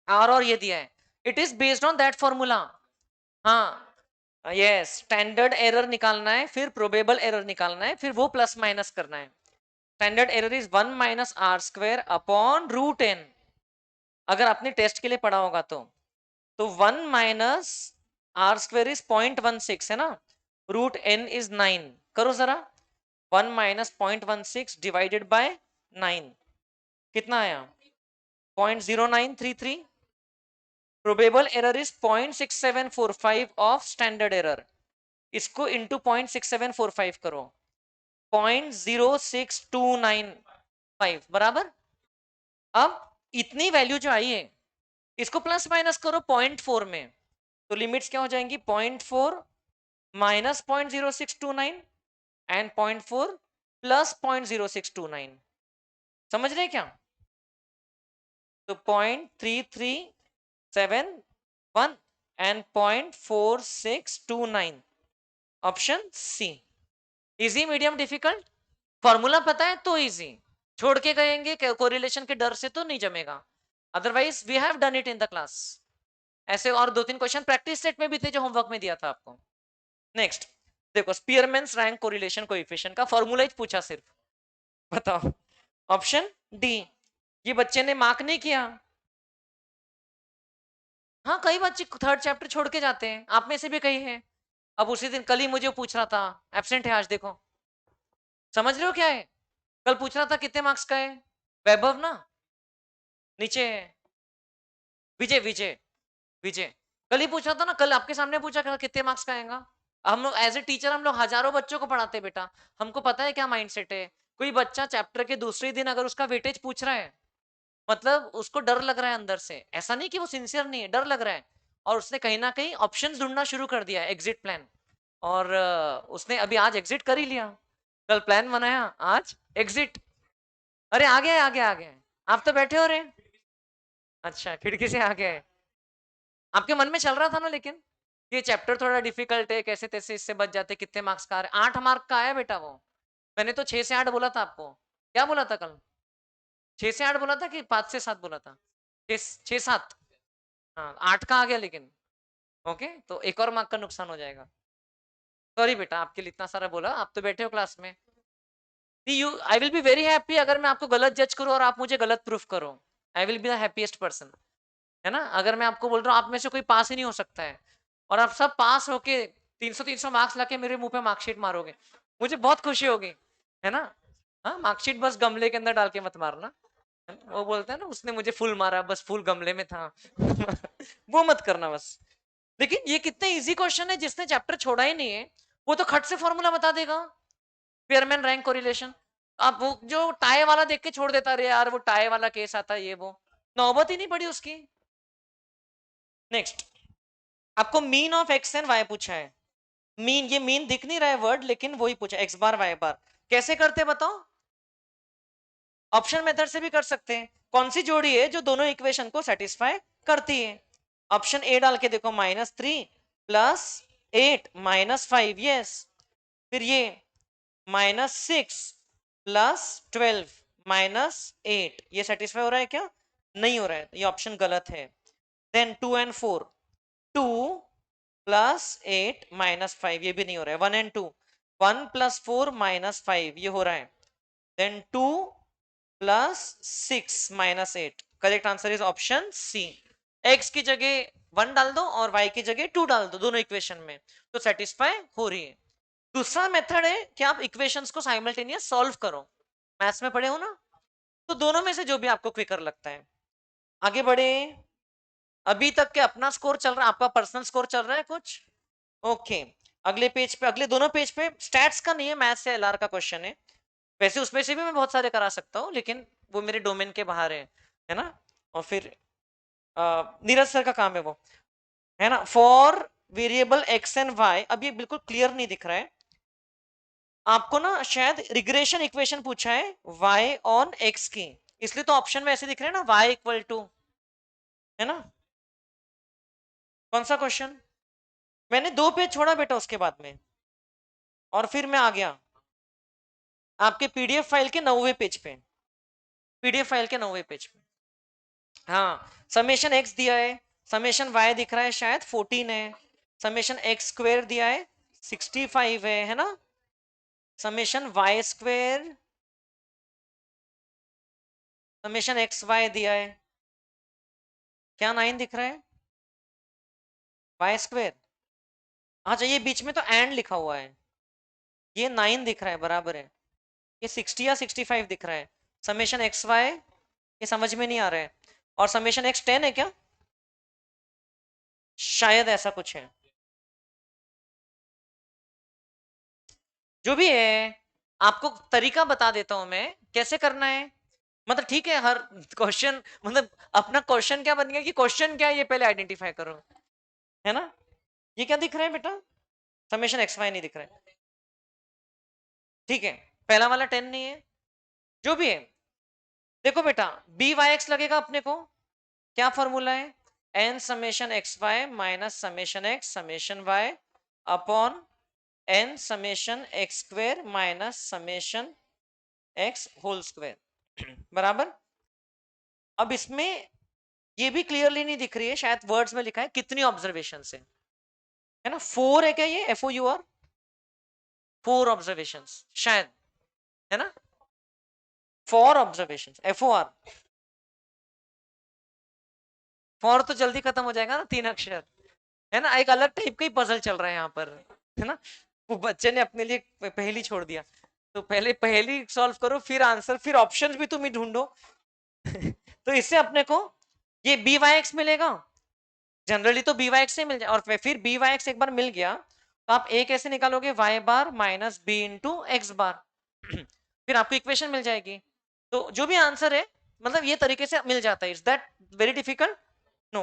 आर और ये दिया है, it is based on that formula. हाँ यस, स्टैंडर्ड एरर निकालना है, फिर प्रोबेबल एरर निकालना है, फिर वो प्लस माइनस करना है। Standard error is 1 minus r square upon root n, अगर आपने टेस्ट के लिए पढ़ा होगा तो 1 माइनस आर स्क्वायर इज 0.16 है ना, रूट एन इज 9, करो जरा, 1 माइनस 0.16 डिवाइडेड बाय 9, कितना आया 0.0933। Probable error is 0.6745 of standard error, इसको इंटू 0.6745 करो, 0.06295 बराबर। अब इतनी वैल्यू जो आई है, इसको प्लस माइनस करो 0.4 में, तो लिमिट्स क्या हो जाएंगी, 0.4 माइनस 0.0629 एंड 0.4 प्लस 0.0629, समझ रहे क्या। तो 0.3371 and 0.4629, option C. Easy medium difficult, formula पता है तो इजी, छोड़ के कहेंगे कोरिलेशन के डर से तो नहीं जमेगा, otherwise we have done it in the class. ऐसे और 2-3 क्वेश्चन प्रैक्टिस सेट में भी थे जो होमवर्क में दिया था आपको। नेक्स्ट देखो, स्पीयरमैन्स रैंक कोरिलेशन कोएफिशिएंट का फॉर्मूला ही पूछा सिर्फ, बताओ, ऑप्शन डी। ये बच्चे ने मार्क नहीं किया, हाँ कई बच्चे थर्ड चैप्टर छोड़ के जाते हैं, आप में से भी कई हैं। अब उसी दिन, कल ही मुझे पूछ रहा था, एब्सेंट है आज देखो, समझ रहे हो क्या है, कल पूछ रहा था कितने मार्क्स का है, वैभव ना, नीचे है, विजय विजय विजय, कल ही पूछ रहा था ना, कल आपके सामने पूछा कितने मार्क्स का आएगा। हम लोग एज ए टीचर, हम लोग हजारों बच्चों को पढ़ाते हैं बेटा, हमको पता है क्या माइंडसेट है। कोई बच्चा चैप्टर के दूसरे दिन अगर उसका वेटेज पूछ रहा है, मतलब उसको डर लग रहा है अंदर से, ऐसा नहीं कि वो सिंसियर नहीं है, डर लग रहा है, और उसने कहीं ना कहीं ऑप्शंस ढूंढना शुरू कर दिया, एग्जिट प्लान, और उसने अभी आज एग्जिट कर ही लिया, कल प्लान बनाया, आज एग्जिट। अरे आ गया, आ गया, आ गया, आप तो बैठे हो रहे, अच्छा खिड़की से आ गए, आपके मन में चल रहा था ना, लेकिन ये चैप्टर थोड़ा डिफिकल्ट है, कैसे तैसे इससे बच जाते, कितने मार्क्स का आ रहा है, 8 मार्क का आया बेटा वो, मैंने तो 6 से 8 बोला था आपको, क्या बोला था कल, 6 से 8 बोला था कि 5 से 7 बोला था, 6-7, हाँ 8 का आ गया लेकिन, ओके, तो एक और मार्क का नुकसान हो जाएगा, सॉरी बेटा, आपके लिए इतना सारा बोला, आप तो बैठे हो क्लास में। You I will be very happy अगर मैं आपको गलत जज करूं और आप मुझे गलत प्रूफ करो, I will be the happiest person, है ना। अगर मैं आपको बोल रहा हूँ आप में से कोई पास ही नहीं हो सकता है, और आप सब पास होके 300 मार्क्स लाके मेरे मुंह पे मार्कशीट मारोगे, मुझे बहुत खुशी होगी, है ना। हाँ, मार्कशीट बस गमले के अंदर डाल के मत मारना। वो बोलता है ना, उसने मुझे फूल मारा, बस फूल गमले में था। वो मत करना बस। लेकिन ये कितने इजी क्वेश्चन है, जिसने चैप्टर छोड़ा ही नहीं है वो तो खट से फॉर्मूला बता देगा। पेयरमैन रैंक कोरिलेशन। अब वो जो टाई वाला देख के छोड़ देता, रे यार वो टाई वाला केस आता है, ये वो नौबत ही नहीं पड़ी उसकी। नेक्स्ट, आपको mean of x and y पूछा है। मीन, ये मीन दिख नहीं रहा है वर्ड, लेकिन वही पूछा, एक्स बार वाई बार। कैसे करते बताओ? ऑप्शन मेथड से भी कर सकते हैं। कौन सी जोड़ी है जो दोनों इक्वेशन को सेटिस्फाई करती है? ऑप्शन ए डाल के देखो, -3 + 8 -5, यस। फिर ये -6 + 12 -8, ये सेटिस्फाई हो रहा है क्या? नहीं हो रहा है, ये ऑप्शन गलत है। देन 2 एंड 4, 2 + 8 -5, ये भी नहीं हो रहा है। 1 एंड 2, 1 + 4 -5, ये हो रहा है। Then 2 + 6 -8, correct answer is option C. X की जगह 1 डाल दो और वाई की जगह 2 डाल दो दोनों इक्वेशन में, तो सेटिस्फाई हो रही है। दूसरा मेथड है कि आप इक्वेशंस को साइमल्टेनियस सॉल्व करो। मैथ्स में पढ़े हो ना, तो दोनों में से जो भी आपको क्विकर लगता है। आगे बढ़े। अभी तक के अपना स्कोर चल रहा है, आपका पर्सनल स्कोर चल रहा है कुछ? ओके। अगले पेज पे, अगले दोनों पेज पे स्टैट्स का नहीं है, मैथ्स या एलआर का क्वेश्चन है। वैसे उसमें से भी मैं बहुत सारे करा सकता हूँ, लेकिन वो मेरे डोमेन के बाहर है ना। और फिर नीरज सर का काम है वो, है ना। For variable x and y, अब ये बिल्कुल क्लियर नहीं दिख रहा है आपको ना, शायद रिग्रेशन इक्वेशन पूछा है y ऑन x की, इसलिए तो ऑप्शन में ऐसे दिख रहे हैं ना, y = है ना। कौन सा क्वेश्चन? मैंने 2 पेज छोड़ा बेटा उसके बाद में, और फिर मैं आ गया आपके पीडीएफ फाइल के 9वें पेज पे। पीडीएफ फाइल के 9वें पेज पे, हाँ। समेशन x दिया है, समेशन y दिख रहा है शायद 14 है, समेशन x² दिया है 65 है ना। समेशन y², समेशन xy दिया है, क्या 9 दिख रहा है? y², अच्छा ये बीच में तो एंड लिखा हुआ है, ये 9 दिख रहा है, बराबर है। ये 60 या 65 दिख रहा है। समेशन एक्स वाई, ये समझ में नहीं आ रहा है। और समेशन एक्स 10 है क्या? शायद ऐसा कुछ है, जो भी है। आपको तरीका बता देता हूं मैं कैसे करना है। मतलब ठीक है, हर क्वेश्चन, मतलब अपना क्वेश्चन क्या बन गया कि क्वेश्चन क्या है ये पहले आइडेंटिफाई करो, है ना। ये क्या दिख रहा है बेटा? समेशन एक्स वाई नहीं दिख रहा है, ठीक है। पहला वाला 10 नहीं है, जो भी है। देखो बेटा, बी वाई एक्स लगेगा अपने को, क्या फॉर्मूला है? N summation x y minus summation x summation y upon n summation x² minus summation x whole square, बराबर। अब इसमें ये भी क्लियरली नहीं दिख रही है, शायद वर्ड्स में लिखा है कितनी ऑब्जर्वेशन है ना। 4 है क्या ये? FOUR, 4 ऑब्जर्वेशन शायद, है ना। 4 ऑब्जर्वेशन, FOR। फॉर तो जल्दी खत्म हो जाएगा ना, 3 अक्षर, है ना। एक अलग टाइप का ही पजल चल रहा है यहाँ पर, है ना। वो बच्चे ने अपने लिए पहेली छोड़ दिया, तो पहले पहेली सॉल्व करो, फिर आंसर, फिर ऑप्शंस भी तुम ही ढूंढो। तो इससे अपने को ये बी वाई एक्स मिलेगा, जनरली तो बी वाई एक्स से मिल जाए, और फिर बी वाई एक्स एक बार मिल गया तो आप ए कैसे निकालोगे? वाई बार माइनस बी इंटू एक्स बार। फिर आपको इक्वेशन मिल जाएगी। तो जो भी आंसर है, मतलब ये तरीके से मिल जाता है। Is that very difficult? No.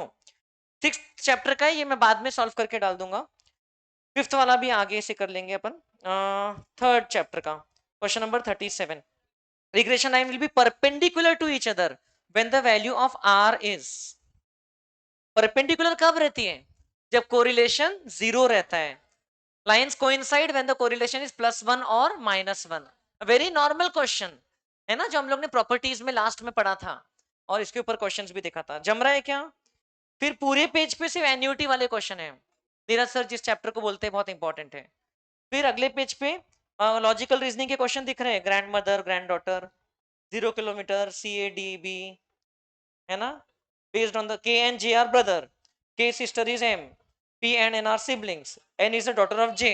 6th chapter का है ये, मैं बाद में सॉल्व करके डाल दूंगा। 5th वाला भी आगे से कर लेंगे अपन। 3rd चैप्टर का question number 37, regression line will be perpendicular to each other when the value of r is, perpendicular कब रहती है? जब कोरिलेशन 0 रहता है। Lines coincide when the correlation is +1 और -1। वेरी नॉर्मल क्वेश्चन है ना, जो हम लोग ने प्रॉपर्टीज में लास्ट में पढ़ा था, और इसके ऊपर क्वेश्चंस भी देखा था। जम रहा है क्या? फिर पूरे पेज पे सिर्फ एन्युटी वाले क्वेश्चन है, धीरज सर जिस चैप्टर को बोलते हैं बहुत इंपॉर्टेंट है। फिर अगले पेज पे लॉजिकल रीजनिंग के क्वेश्चन दिख रहे हैं, grand mother, grand daughter, 0 kilometre, CADB, है ना। Based on the K and J are brother, K sister is M, P and N are siblings, N is the daughter of J।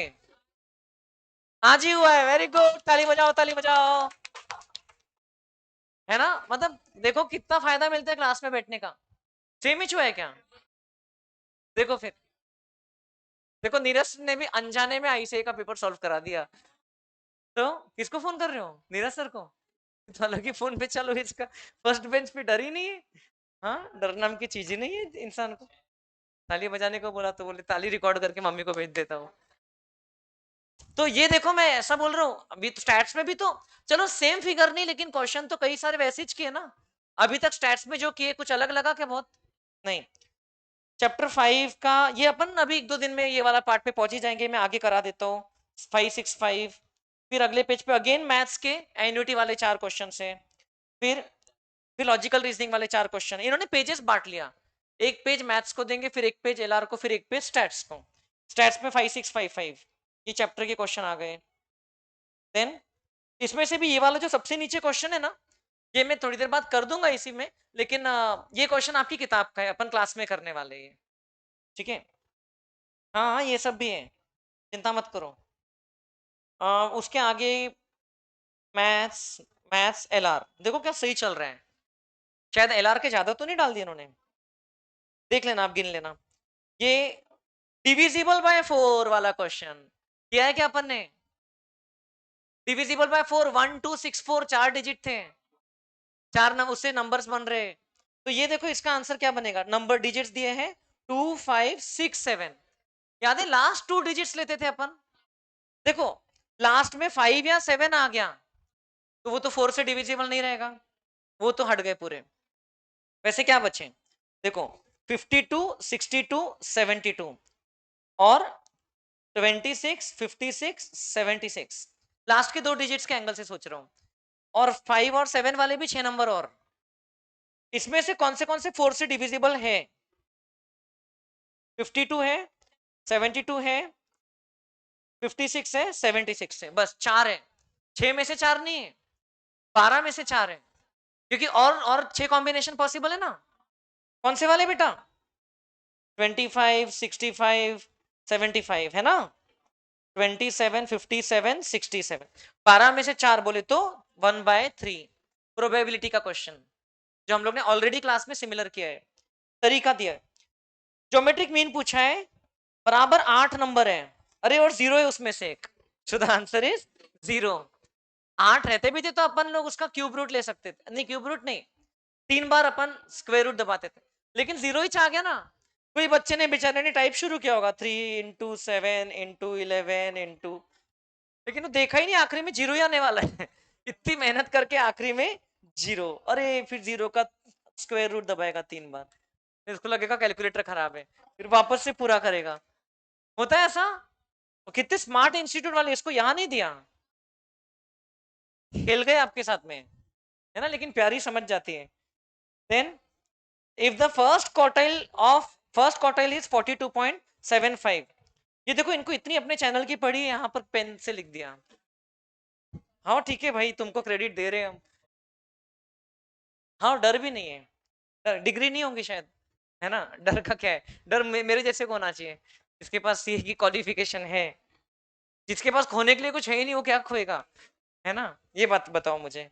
आज ही हुआ है, very good, ताली बजाओ ताली बजाओ। है ना, मतलब देखो कितना फायदा मिलता है क्लास में बैठने का। सेम ही है क्या? देखो फिर, देखो नीरज ने भी अनजाने में आईसीए का पेपर सॉल्व करा दिया। तो किसको फोन कर रहे हो, नीरज सर को? हालांकि फोन पे चलो, इसका फर्स्ट बेंच पे डर ही नहीं है। हाँ, डर नाम की चीज ही नहीं है इंसान को। ताली बजाने को बोला तो बोले ताली रिकॉर्ड करके मम्मी को भेज देता हूँ। तो ये देखो, मैं ऐसा बोल रहा हूँ, अभी तो स्टैट्स में भी तो चलो सेम फिगर नहीं, लेकिन क्वेश्चन तो कई सारे वैसे किए ना। अभी तक स्टैट्स में जो किए कुछ अलग लगा क्या? बहुत नहीं। चैप्टर 5 का ये अपन अभी 1-2 दिन में ये वाला पार्ट पे पहुंच ही जाएंगे, मैं आगे करा देता हूँ। 565, फिर अगले पेज पे अगेन मैथ्स के एन्युटी वाले 4 क्वेश्चन है। फिर फिर लॉजिकल रीजनिंग वाले 4 क्वेश्चन। इन्होंने पेजेस बांट लिया, एक पेज मैथ्स को देंगे, फिर एक पेज एलआर को, फिर एक पेज स्टैट्स को। स्टैट्स में 5655 ये चैप्टर के क्वेश्चन आ गए। देन इसमें से भी ये वाला जो सबसे नीचे क्वेश्चन है ना, ये मैं थोड़ी देर बाद कर दूंगा इसी में, लेकिन ये क्वेश्चन आपकी किताब का है, अपन क्लास में करने वाले हैं। ठीक है, हाँ हाँ ये सब भी है, चिंता मत करो। उसके आगे मैथ्स, मैथ्स एलआर देखो क्या सही चल रहा है। शायद एलआर के ज्यादा तो नहीं डाल दिए इन्होंने, देख लेना, आप गिन लेना। ये डिविजिबल बाय 4 वाला क्वेश्चन किया है क्या अपन ने? डिविजिबल बाय 4, 1 2 6 4 4 डिजिट थे, चार नंबर उससे नंबर्स बन रहे। तो ये देखो इसका आंसर क्या बनेगा, नंबर डिजिट्स दिए हैं 2 5 6 7। याद है लास्ट 2 डिजिट्स लेते थे अपन। देखो लास्ट में 5 या 7 आ गया तो वो तो 4 से डिविजिबल नहीं रहेगा, वो तो हट गए पूरे। वैसे क्या बचे, देखो 52 62 72 और 26 56 76। लास्ट के 2 डिजिट्स के एंगल से सोच रहा हूं, और 5 और 7 वाले भी 6 नंबर और। इसमें से कौन से डिविजिबल है? 52 है, 72 है, 56 है, 76 है, बस 4 है। 6 में से 4 नहीं है, 12 में से 4 है, क्योंकि और 6 कॉम्बिनेशन पॉसिबल है ना। कौन से वाले बेटा? 25 65 75 है ना, 27 57 67। 12 में से 4 बोले तो 1/3 प्रोबेबिलिटी का क्वेश्चन, जो हम लोग ने ऑलरेडी क्लास में सिमिलर किया है, तरीका दिया है। ज्योमेट्रिक मीन पूछा है, बराबर 8 नंबर है, अरे और 0 है उसमें से एक, सो द आंसर इज 0। 8 रहते भी थे तो अपन लोग उसका क्यूब रूट ले सकते थे, नहीं क्यूब रूट नहीं, 3 बार अपन स्क्वायर रूट दबाते थे, लेकिन 0 ही आ गया ना। कोई बच्चे ने बेचारे ने टाइप शुरू किया होगा 3 × 7 × 11 × लेकिन वो देखा ही नहीं आखिरी में 0 ही आने वाला है। इतनी मेहनत करके आखिरी में 0, अरे फिर 0 का स्क्वायर रूट दबाएगा 3 बार, फिर उसको लगेगा कैलकुलेटर खराब है, फिर वापस से पूरा करेगा। होता है ऐसा। कितने स्मार्ट इंस्टीट्यूट वाले, इसको यहाँ नहीं दिया, खेल गए आपके साथ में, है ना, लेकिन प्यारी समझ जाती है। Then if the first quartile is 42.75। ये देखो इनको इतनी अपने चैनल की पढ़ी है, यहाँ पर पेन से लिख दिया। हाँ ठीक है भाई, तुमको क्रेडिट दे रहे हैं हम। हाँ डर भी नहीं है, डर डिग्री नहीं होंगी शायद, है ना, डर का क्या है? डर मेरे जैसे को होना चाहिए, जिसके पास सीए की क्वालिफिकेशन है, जिसके पास खोने के लिए कुछ है ही नहीं, वो क्या खोएगा, है ना। ये बात बताओ मुझे।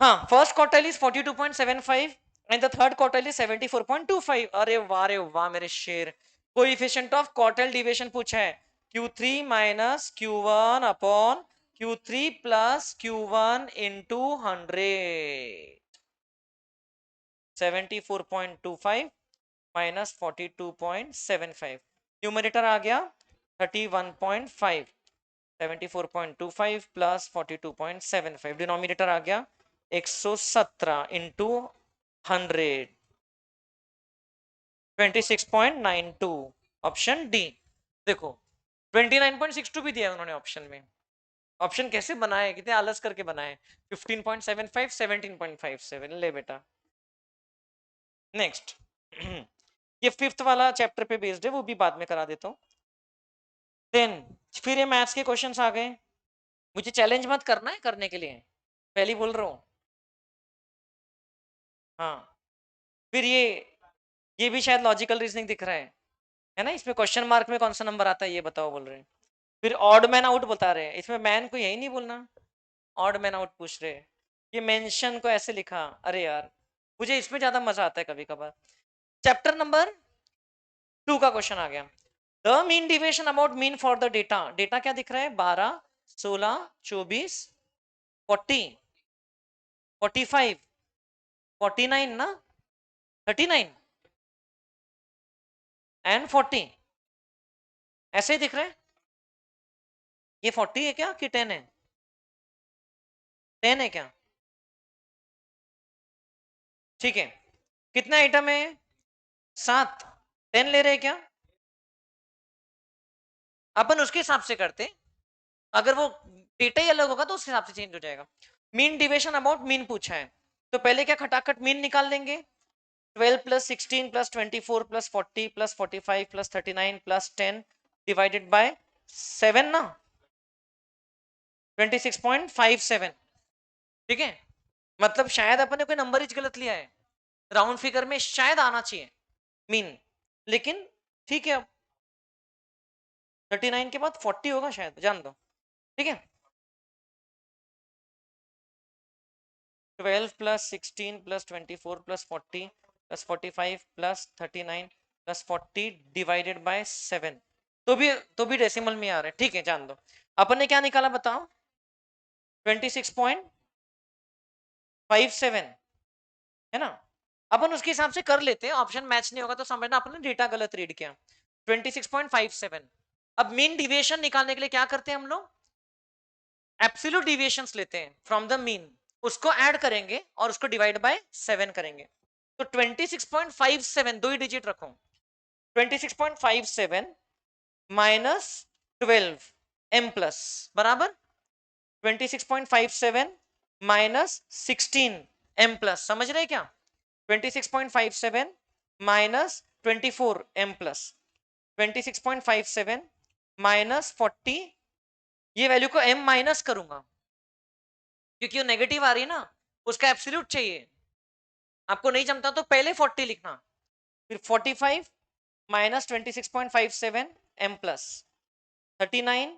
हाँ, first quartile is 42.75 and the third quartile is 74.25। अरे वाह मेरे शेर। कोएफिशिएंट ऑफ क्वार्टाइल डिविएशन पूछा है, Q3 minus Q1 upon Q3 plus Q1 into 100। 74.25 minus 42.75, numerator आ गया 31.5, 74.25 प्लस 42.75, डिनोमिनेटर आ गया 117 इंटू 100, 26.92। Option D. देखो 29.62 भी दिया उन्होंने ऑप्शन में। ऑप्शन कैसे बनाए, कितने आलस करके बनाए। 15.75, 17.57, ले बेटा। नेक्स्ट ये फिफ्थ वाला चैप्टर पे बेस्ड है, वो भी बाद में करा देता हूँ। देन फिर ये मैथ्स के क्वेश्चंस आ गए, मुझे चैलेंज मत करना है करने के लिए, पहले बोल रहा हूँ। हाँ, फिर ये भी शायद लॉजिकल रीजनिंग दिख रहा है ना, इसमें क्वेश्चन मार्क में कौन सा नंबर आता है ये बताओ बोल रहे हैं। फिर ऑड मैन आउट बता रहे हैं, इसमें मैन को यही नहीं बोलना, ऑड मैन आउट पूछ रहे हैं। ये मेंशन को ऐसे लिखा, अरे यार मुझे इसमें ज्यादा मजा आता है कभी कभार। चैप्टर नंबर 2 का क्वेश्चन आ गया। The mean deviation about mean for the data, data क्या दिख रहा है, 12, 16, 24, 40, 45, 49 ना, 39 एंड 40, ऐसे ही दिख रहा है। ये 40 है क्या कि 10 है, 10 है क्या, ठीक है। कितना आइटम है, 7, 10 ले रहे हैं क्या, अपन उसके हिसाब से करते, अगर वो डेटा ही अलग होगा तो उसके हिसाब से चेंज हो जाएगा। मीन डिविएशन अबाउट मीन पूछा है, तो पहले क्या खटाखट मीन निकाल लेंगे। 12 plus 16 plus 24 plus 40 plus 45 plus 39 plus 10 divided by 7 ना, 26.57, ठीक है। मतलब शायद अपन ने कोई नंबर ही गलत लिया है, राउंड फिगर में शायद आना चाहिए मीन, लेकिन ठीक है। अब 39 के बाद 40 होगा शायद, जान दो, ठीक है। 12 plus 16 plus 24 plus 40 plus 45 plus 39 plus 40 divided by 7, तो भी डेसिमल में आ रहा है, ठीक है, जान दो। अपन ने क्या निकाला बताओ, 26.57, है ना। अपन उसके हिसाब से कर लेते हैं, ऑप्शन मैच नहीं होगा तो समझना अपन ने डेटा गलत रीड किया। 26.57। अब मीन डिविएशन निकालने के लिए क्या करते हैं हम लोग, एब्सोल्यूट डिविएशंस लेते हैं फ्रॉम द मीन, उसको ऐड करेंगे और उसको डिवाइड बाय 7 करेंगे। तो 26.57 दो ही डिजिट रखो, 26.57 माइनस 12 एम प्लस बराबर 26.57 माइनस 16 एम प्लस, समझ रहे क्या, 26.57 माइनस 24 एम प्लस 26.57 माइनस 40, ये वैल्यू को m माइनस करूंगा क्योंकि वो नेगेटिव आ रही है ना, उसका एब्सोल्यूट चाहिए। आपको नहीं जमता तो पहले 40 लिखना, फिर 45 minus 26.57 m plus 39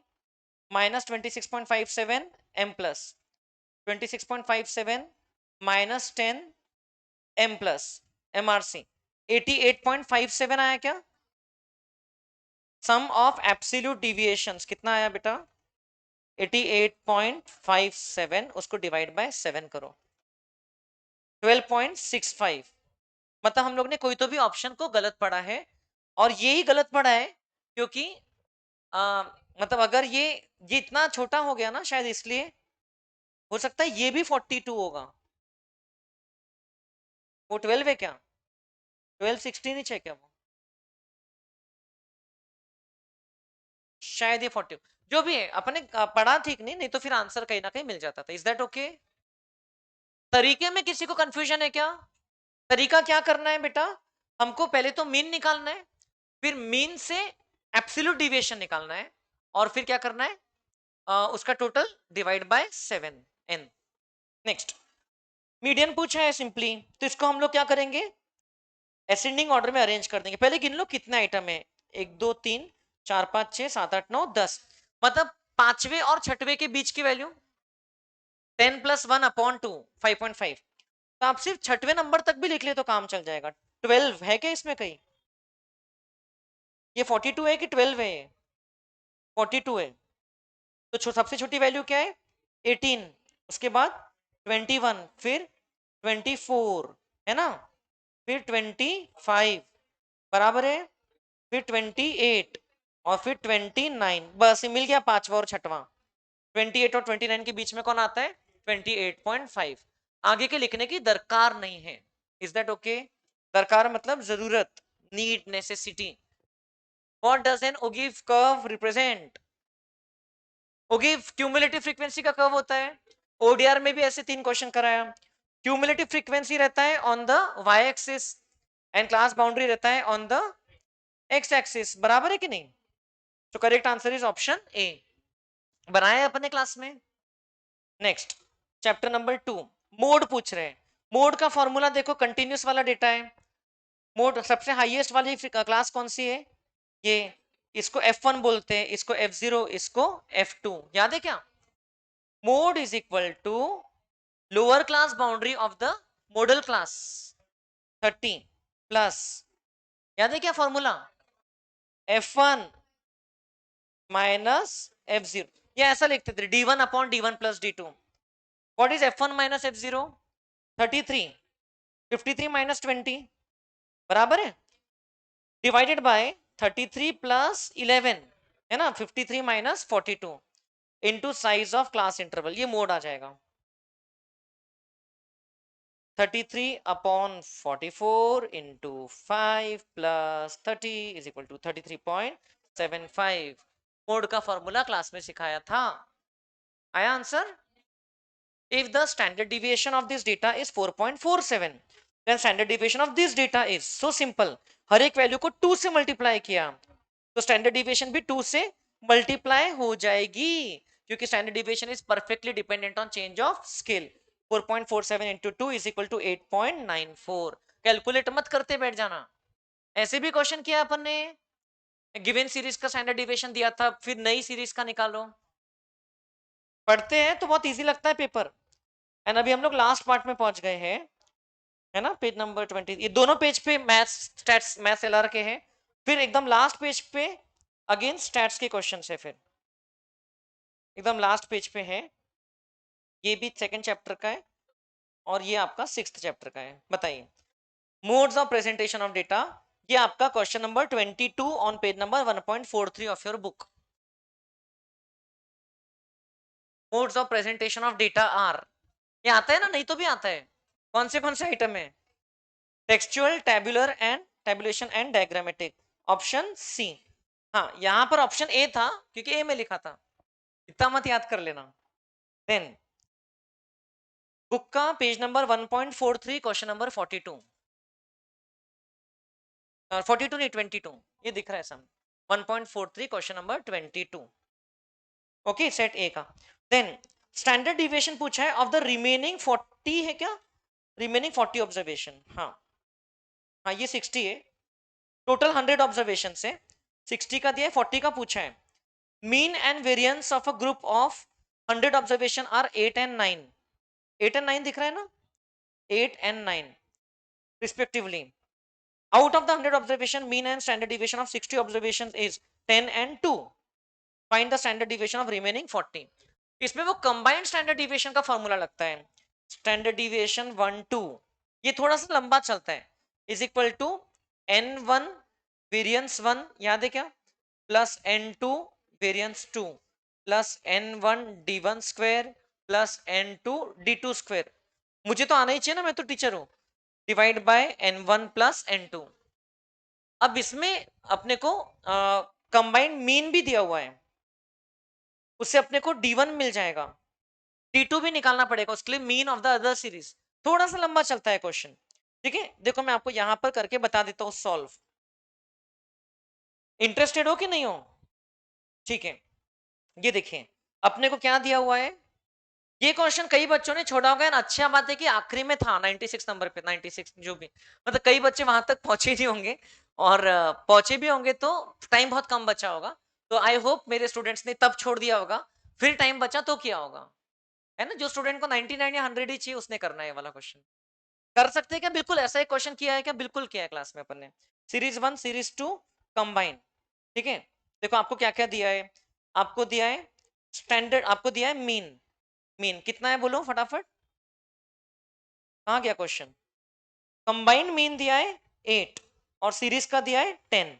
minus 26.57 m plus 26.57 minus 10 m plus m r c 88.57 आया क्या, सम ऑफ एब्सोल्यूट डिविएशंस कितना आया बेटा, 88.57, उसको डिवाइड बाय 7 करो, 12.65। मतलब हम लोग ने कोई तो भी ऑप्शन को गलत पढ़ा है, और यही गलत पढ़ा है क्योंकि मतलब अगर ये इतना छोटा हो गया ना, शायद इसलिए हो सकता है ये भी 42 होगा। वो 12 है क्या, 12 16 ही है क्या वो, शायद ये 40, जो भी है अपने पढ़ा ठीक नहीं, नहीं तो फिर आंसर कहीं ना कहीं मिल जाता था। Is that okay. तरीके में किसी को कंफ्यूजन है क्या, तरीका क्या करना है बेटा, हमको पहले तो मीन निकालना है, फिर मीन से एब्सोल्यूट डिविएशन निकालना है, और फिर क्या करना है, उसका total divide by 7 n। Next median पूछा है सिंपली, तो इसको हम लोग क्या करेंगे, असेंडिंग ऑर्डर में अरेंज कर देंगे। पहले गिन लो कितने आइटम है, 1 2 3 4 5 6 7 8 9 10, मतलब पांचवे और छठवे के बीच की वैल्यू 10 प्लस 1 अपॉन 2 5.5। तो आप सिर्फ छठवें नंबर तक भी लिख ले तो काम चल जाएगा। 12 है क्या इसमें कहीं, ये 42 है कि 12 है, ये 42 है। तो सबसे छोटी वैल्यू क्या है, 18, उसके बाद 21, फिर 24, है ना, फिर 25 बराबर है, फिर 28 और फिर 29, बस ये मिल गया पांचवा और छठवां। 28 और 29 के बीच में कौन आता है, 28.5। आगे के लिखने की दरकार नहीं है। Is that okay. दरकार मतलब जरूरत, need, necessity. What does an ogive curve represent, ogive cumulative frequency का कर्व होता है। ओडीआर में भी ऐसे 3 क्वेश्चन कराया। क्यूमुलेटिव फ्रीक्वेंसी रहता है on the y axis and class boundary रहता है ऑन द एक्स एक्सिस, बराबर है कि नहीं। तो correct answer is option A, बनाया अपने क्लास में। नेक्स्ट चैप्टर नंबर 2, मोड पूछ रहे हैं। मोड का फॉर्मूला देखो, कंटिन्यूस वाला डेटा है। मोड सबसे हाईएस्ट वाली क्लास कौन सी है, ये, इसको F1 बोलते हैं, इसको F0, इसको F2, याद है क्या। Mode is equal to lower class boundary of the modal class 30 plus, याद है क्या फॉर्मूला, F1 माइनस F0, ये ऐसा लिखते थे D1 upon D1 plus D2। What is F1 minus F0? 33, 53 minus 20 बराबर है डिवाइडेड बाय 33 प्लस 11, है ना, 53 minus 42 into size of class interval, ये मोड आ जाएगा 33 upon 44 into 5 plus 30 is equal to 33.75। Mode का फॉर्मूला क्लास में सिखाया था। आया answer? If the standard deviation of this data is 4.47, then standard deviation of this data is so simple, हर एक value को 2 से मल्टीप्लाई किया तो स्टैंडर्ड डिविएशन भी 2 से मल्टीप्लाई हो जाएगी, क्योंकि standard deviation is perfectly dependent on change of scale. 4.47 into 2 is equal to 8.94। Calculate मत करते बैठ जाना, ऐसे भी क्वेश्चन किया अपन ने, गिवन सीरीज का स्टैंडर्ड डिविएशन दिया था, फिर नई सीरीज का निकालो। पढ़ते हैं तो बहुत इजी लगता है पेपर। एंड अभी हम लोग लास्ट पार्ट में पहुंच गए हैं, है ना, पेज नंबर 20। ये दोनों पेज पे मैथ्स स्टैट्स मैथ्स एलआर के हैं, फिर एकदम लास्ट पेज पे अगेन स्टैट्स के क्वेश्चन है, फिर एकदम लास्ट पेज पे है, ये भी सेकंड चैप्टर का है और ये आपका सिक्स्थ चैप्टर का है। बताइए modes of presentation of data, ये आपका question number 22 on page number 1.43 of your book. Modes of presentation of data are, ये आता है ना, नहीं तो भी आता है, कौन से आइटम है, textual, tabular and tabulation and diagrammatic, option C. हाँ यहां पर ऑप्शन ए था क्योंकि ए में लिखा था, इतना मत याद कर लेना। देन बुक का पेज नंबर 1.43 क्वेश्चन नंबर 42, 42 नहीं 22, ये दिख रहा है सम 1.43 question number 22। Okay set A का। देन स्टैंडर्ड डिविएशन पूछा है ऑफ द रिमेनिंग 40, है क्या, रिमेनिंग 40 ऑब्जर्वेशन, हाँ हाँ ये 60 है, टोटल 100 ऑब्जर्वेशन से 60 का दिया है, 40 का पूछा है। Mean and variance of a group of 100 observation are 8 and 9, 8 and 9 दिख रहा है ना, 8 and 9 respectively. Out of the 100 observation mean and standard deviation of 60 observation is 10 and 2, find the standard deviation of remaining 40। इसमें वो combined standard deviation का formula लगता है, standard deviation 1 2, ये थोड़ा सा लंबा चलता है, is equal to n1 variance 1, याद है क्या, plus n2 variance 2 plus n1 d1 square plus n2 d2 square. मुझे तो आना ही चाहिए ना, मैं तो टीचर हूं, divide by n1 plus n2। अब इसमें अपने को कंबाइंड मीन भी दिया हुआ है, उससे अपने को d1 मिल जाएगा, d2 भी निकालना पड़ेगा उसके लिए, mean of the other series. थोड़ा सा लंबा चलता है क्वेश्चन, ठीक है, देखो मैं आपको यहां पर करके बता देता हूं सॉल्व। इंटरेस्टेड हो कि नहीं हो? ठीक है, ये देखिए अपने को क्या दिया हुआ है, ये क्वेश्चन कई बच्चों ने छोड़ा होगा, अच्छी बात है कि आखिरी में था 96 नंबर पे, 96 जो भी, मतलब कई बच्चे वहां तक पहुंचे नहीं होंगे, और पहुंचे भी होंगे तो टाइम बहुत कम बचा होगा, तो आई होप मेरे स्टूडेंट्स ने तब छोड़ दिया होगा, फिर टाइम बचा तो किया होगा, है ना। जो स्टूडेंट को 99 या 100 ही चाहिए उसने करना है वाला क्वेश्चन, कर सकते हैं क्या, बिल्कुल ऐसा एक क्वेश्चन किया है क्या, बिल्कुल किया है क्लास में अपन ने, सीरीज 1 सीरीज 2 कंबाइन, ठीक है। देखो आपको क्या क्या दिया है, आपको दिया है स्टैंडर्ड, आपको दिया है मीन, मीन कितना है बोलो फटाफट, कहाँ गया क्वेश्चन, कंबाइंड मीन दिया है 8 और सीरीज का दिया है 10,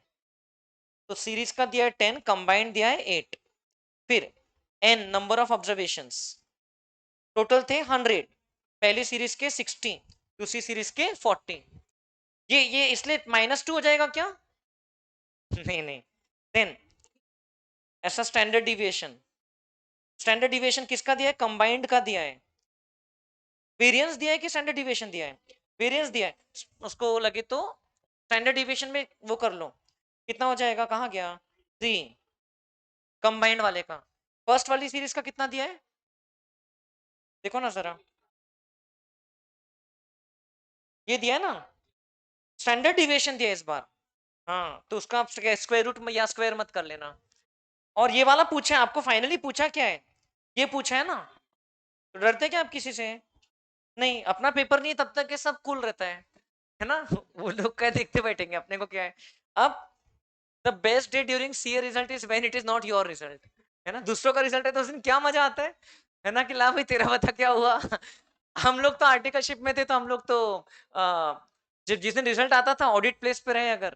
तो सीरीज का दिया है 10, कंबाइंड दिया है 8, फिर n number of observations total थे 100, पहली सीरीज के 60, दूसरी सीरीज के 40, ये इसलिए -2 हो जाएगा क्या, नहीं नहीं। देन ऐसा स्टैंडर्ड डिविएशन, स्टैंडर्ड डिविएशन किसका दिया है, कंबाइंड का दिया है, वेरिएंस दिया है कि स्टैंडर्ड डिविएशन दिया है, वेरिएंस दिया है, उसको लगे तो स्टैंडर्ड डिविएशन में वो कर लो, कितना हो जाएगा, कहाँ गया 3, कंबाइंड वाले का, फर्स्ट वाली सीरीज का कितना दिया है, देखो ना जरा, ये दिया है ना, स्टैंडर्ड डिविएशन दिया है इस बार, हाँ तो उसका स्क्वायर रूट में या स्क्वायर मत कर लेना। और ये वाला पूछा है आपको, फाइनली पूछा क्या है, ये पूछा है ना, तो डरते क्या आप किसी से, नहीं, अपना पेपर नहीं है तब तक ये सब कूल रहता है ना? वो लोग क्या देखते बैठेंगे, अपने को क्या है। अब the best day during CA result is when it is not your result, है ना? दूसरों का रिजल्ट है तो उस दिन क्या मजा आता है ना? कि ला भाई तेरा बता क्या हुआ। हम लोग तो आर्टिकलशिप में थे, तो हम लोग तो जब जिस दिन रिजल्ट आता था ऑडिट प्लेस पे रहे अगर,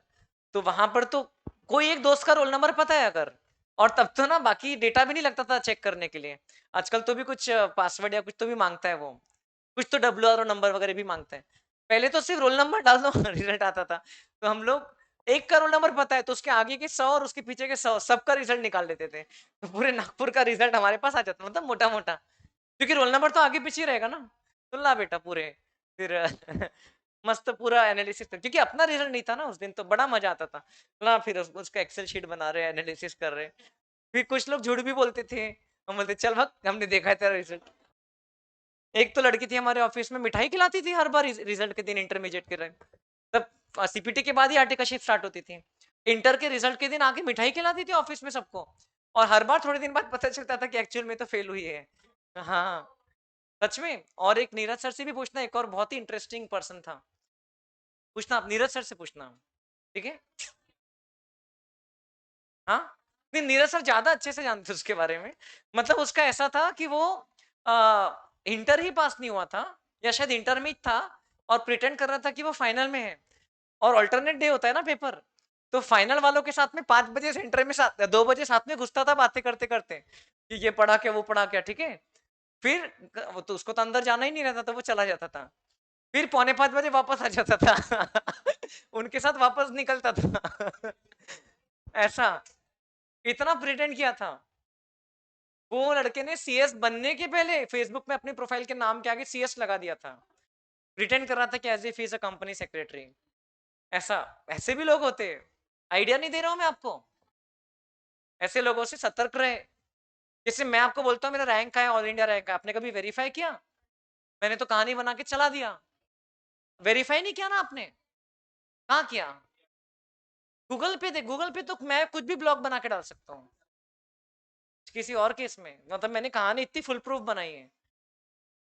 तो वहां पर तो कोई एक दोस्त का रोल नंबर पता है अगर, और तब तो ना बाकी डेटा भी नहीं लगता था चेक करने के लिए। आजकल तो भी कुछ पासवर्ड या कुछ तो भी मांगता है वो, कुछ तो WRO नंबर वगैरह भी मांगते हैं। पहले तो सिर्फ रोल नंबर डाल दो रिजल्ट आता था। तो हम लोग एक का रोल नंबर पता है तो उसके आगे के 100 और उसके पीछे के 100 सबका रिजल्ट निकाल लेते थे। तो पूरे नागपुर का रिजल्ट हमारे पास आ जाता, मतलब मोटा मोटा, क्योंकि रोल नंबर तो आगे पीछे ही रहेगा ना। तो ला बेटा पूरे, फिर मस्त पूरा एनालिसिस, क्योंकि अपना रिजल्ट नहीं था ना उस दिन, तो बड़ा मजा आता था। ला फिर उसका एक्सेल शीट बना रहे, एनालिसिस कर रहे। फिर कुछ लोग झूठ भी बोलते थे, हम बोलते चल भग, हमने देखा है तेरा रिजल्ट। एक तो लड़की थी हमारे ऑफिस में, मिठाई खिलाती थी हर बार रिजल्ट के दिन, इंटरमीडिएट के रैंक, तब सीपीटी के बाद ही आर्टिकलशिप स्टार्ट होती थी। इंटर के रिजल्ट के दिन आके मिठाई खिलाती थी ऑफिस में सबको, और हर बार थोड़े दिन बाद पता चलता था कि एक्चुअल में तो फेल हुई है। हाँ, सच में। और एक नीरज सर से भी पूछना, एक और बहुत ही इंटरेस्टिंग पर्सन था, पूछना आप नीरज सर से पूछना, ठीक है? हाँ, नहीं नीरज सर ज्यादा अच्छे से जानते थे उसके बारे में। मतलब उसका ऐसा था कि वो इंटर ही पास नहीं हुआ था, या शायद इंटर में ही था, और प्रिटेंड कर रहा था कि वो फाइनल में है, और अल्टरनेट डे होता है ना पेपर, तो फाइनल वालों के साथ में 5 बजे सेंटर में साथ 2 बजे साथ में घुसता था बातें करते करते, कि ये पढ़ा क्या वो पढ़ा क्या, ठीक है? फिर वो तो उसको तो अंदर जाना ही नहीं रहता था, तो वो चला जाता था, फिर 4:45 बजे वापस आ जाता था। उनके साथ वापस निकलता था। ऐसा, इतना प्रिटेंड किया था। वो लड़के ने सीएस बनने के पहले फेसबुक में अपनी प्रोफाइल के नाम के आगे सीएस लगा दिया था, प्रिटेंड कर रहा था कि as if he is a company secretary. ऐसा, ऐसे भी लोग होते हैं। आइडिया नहीं दे रहा हूं मैं आपको, ऐसे लोगों से सतर्क रहे। जैसे मैं आपको बोलता हूँ मेरा रैंक है, ऑल इंडिया रैंक है, आपने कभी वेरीफाई किया? मैंने तो कहानी बना के चला दिया, वेरीफाई नहीं किया ना आपने। कहाँ किया? गूगल पे दे, गूगल पे तो मैं कुछ भी ब्लॉग बना के डाल सकता हूँ, किसी और केस में मतलब मैंने कहानी इतनी फुल प्रूफ बनाई है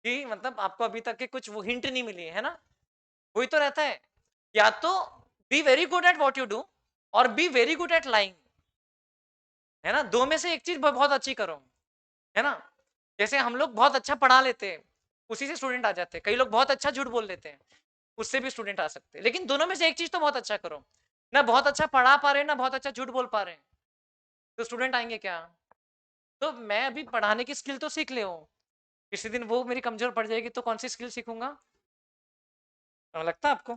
कि मतलब आपको अभी तक के कुछ वो हिंट नहीं मिली है ना। वही तो रहता है, या तो be very good at what you do, और be very good at lying, है ना? दो में से एक चीज बहुत अच्छी करो, है ना? जैसे हम लोग बहुत अच्छा पढ़ा लेते हैं, उसी से स्टूडेंट आ जाते हैं। कई लोग बहुत अच्छा झूठ बोल लेते हैं, उससे भी स्टूडेंट आ सकते हैं। लेकिन दोनों में से एक चीज तो बहुत अच्छा करो, ना बहुत अच्छा पढ़ा पा रहे ना बहुत अच्छा झूठ बोल पा रहे हैं, तो स्टूडेंट आएंगे क्या? तो मैं अभी पढ़ाने की स्किल तो सीख ले हूँ, किसी दिन वो मेरी कमजोर पड़ जाएगी तो कौन सी स्किल सीखूंगा? लगता है आपको?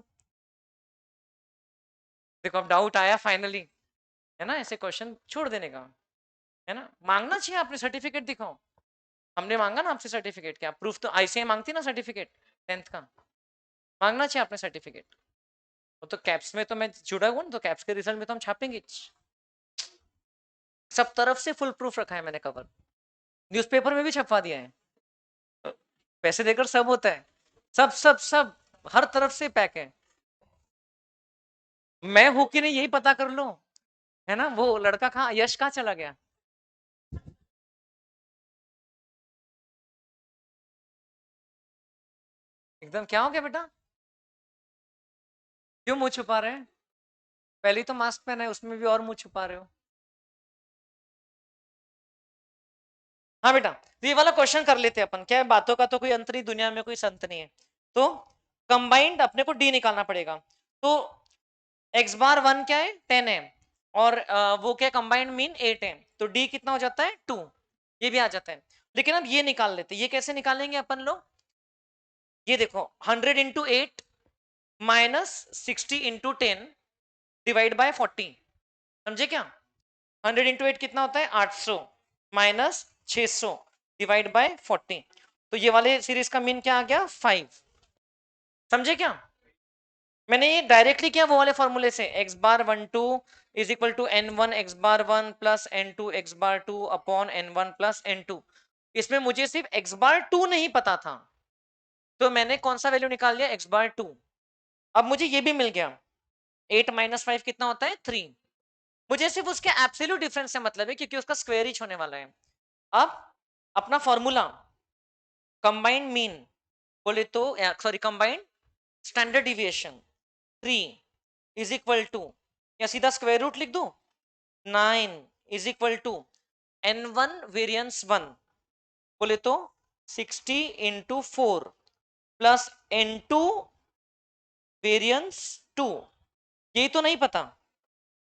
देखो अब डाउट आया फाइनली, है ना? ऐसे क्वेश्चन छोड़ देने का, है ना? मांगना चाहिए, आपने सर्टिफिकेट दिखाओ। हमने मांगा ना आपसे सर्टिफिकेट, क्या प्रूफ? तो आईसीआई मांगती ना सर्टिफिकेट 10th का, मांगना चाहिए आपने सर्टिफिकेट। वो तो कैप्स में तो मैं जुड़ा हुआ ना, तो कैप्स के रिजल्ट में तो हम छापेंगे, सब तरफ से फुल प्रूफ रखा है मैंने कवर, न्यूज़पेपर में भी छपवा दिया है। पैसे देकर सब होता है, सब सब सब, हर तरफ से पैक है। मैं हूं कि नहीं यही पता कर लो, है ना? वो लड़का कहाँ, यश कहाँ चला गया? एकदम क्या हो गया बेटा? क्यों मुंह छुपा रहे हैं? पहले ही तो मास्क पहना है, उसमें भी और मुंह छुपा रहे हो। हाँ बेटा, तो ये वाला क्वेश्चन कर लेते हैं अपन, क्या है, बातों का तो कोई अंत नहीं, दुनिया में कोई संत नहीं है। तो कंबाइंड अपने को डी निकालना पड़ेगा। तो x⁻1 क्या है, 10 है, और वो क्या, कंबाइंड मीन 8 है, तो डी कितना हो जाता है, 2। ये भी आ जाता है। लेकिन अब ये निकाल लेते हैं, ये कैसे निकालेंगे अपन लोग? ये देखो, 100 × 8 -60 × 10 डिवाइड बाय 40, समझे क्या? 100 × 8 कितना होता है, 800, -600 डिवाइड बाय 40, तो ये वाले सीरीज का मीन क्या आ गया, 5। समझे क्या? मैंने ये डायरेक्टली किया वो वाले फॉर्मूले से, x⁻12 is equal to n1 x⁻1 plus n2 x⁻2 upon n1 plus n2। इसमें मुझे सिर्फ x⁻2 नहीं पता था, तो मैंने कौन सा वैल्यू निकाल लिया, x⁻2। अब मुझे ये भी मिल गया, 8 - 5 कितना होता है, 3। मुझे सिर्फ उसके एब्सोल्यूट डिफरेंस से मतलब है, क्योंकि उसका स्क्वायर ही होने वाला है। अब अपना फॉर्मूला, कंबाइंड मीन बोले तो sorry combined standard deviation 3 is equal to, या सीधा स्क्वायर रूट लिख दो, 9 is equal to n1 variance 1, बोले तो 60 इंटू 4 प्लस n2 वेरियंस 2, ये तो नहीं पता,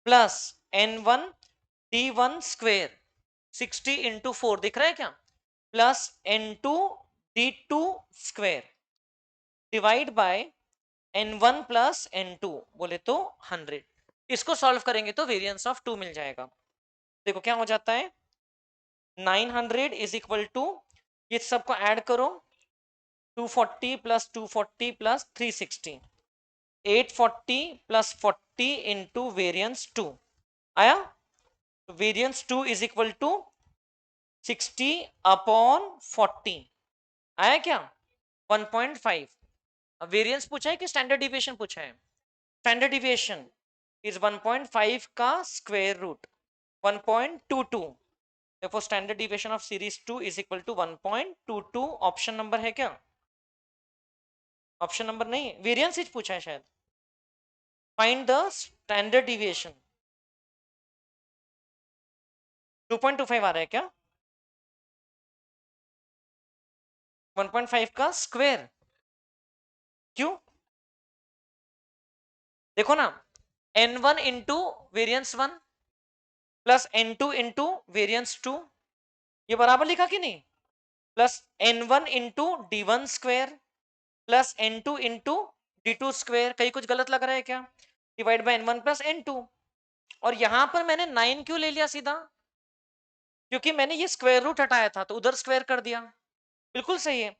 plus n1 d1 square 60 into 4 दिख रहा है क्या, plus n2 d2 square divide by n1 plus n2, बोले तो 100। इसको सॉल्व करेंगे तो वेरियंस ऑफ 2 मिल जाएगा। देखो क्या हो जाता है, 900 इज इक्वल टू, ये सबको ऐड करो, 240 plus 240 plus 360, 840 plus 40 into variance 2 आया, variance 2 is equal to 60 upon 40 आया क्या, 1.5। वेरियंस पूछा है कि स्टैंडर्ड डिविएशन पूछा है, स्टैंडर्ड डिविएशन इज 1.5 का square root 1.22, therefore standard deviation of series 2 is equal to 1.22। Option number है क्या, ऑप्शन नंबर नहीं, वेरियंस ही पूछा है शायद। फाइंड द स्टैंडर्ड डिविएशन, 2.25 आ रहा है क्या, 1.5 का स्क्वायर, क्यों, देखो ना, n1 into variance 1 plus n2 into variance 2, ये बराबर लिखा कि नहीं, plus n1 into d1 square plus n2 into d2 square, कहीं कुछ गलत लग रहा है क्या, divide by n1 plus n2। और यहां पर मैंने 9 क्यों ले लिया सीधा, क्योंकि मैंने ये स्क्वायर रूट हटाया था तो उधर स्क्वायर कर दिया, बिल्कुल सही है।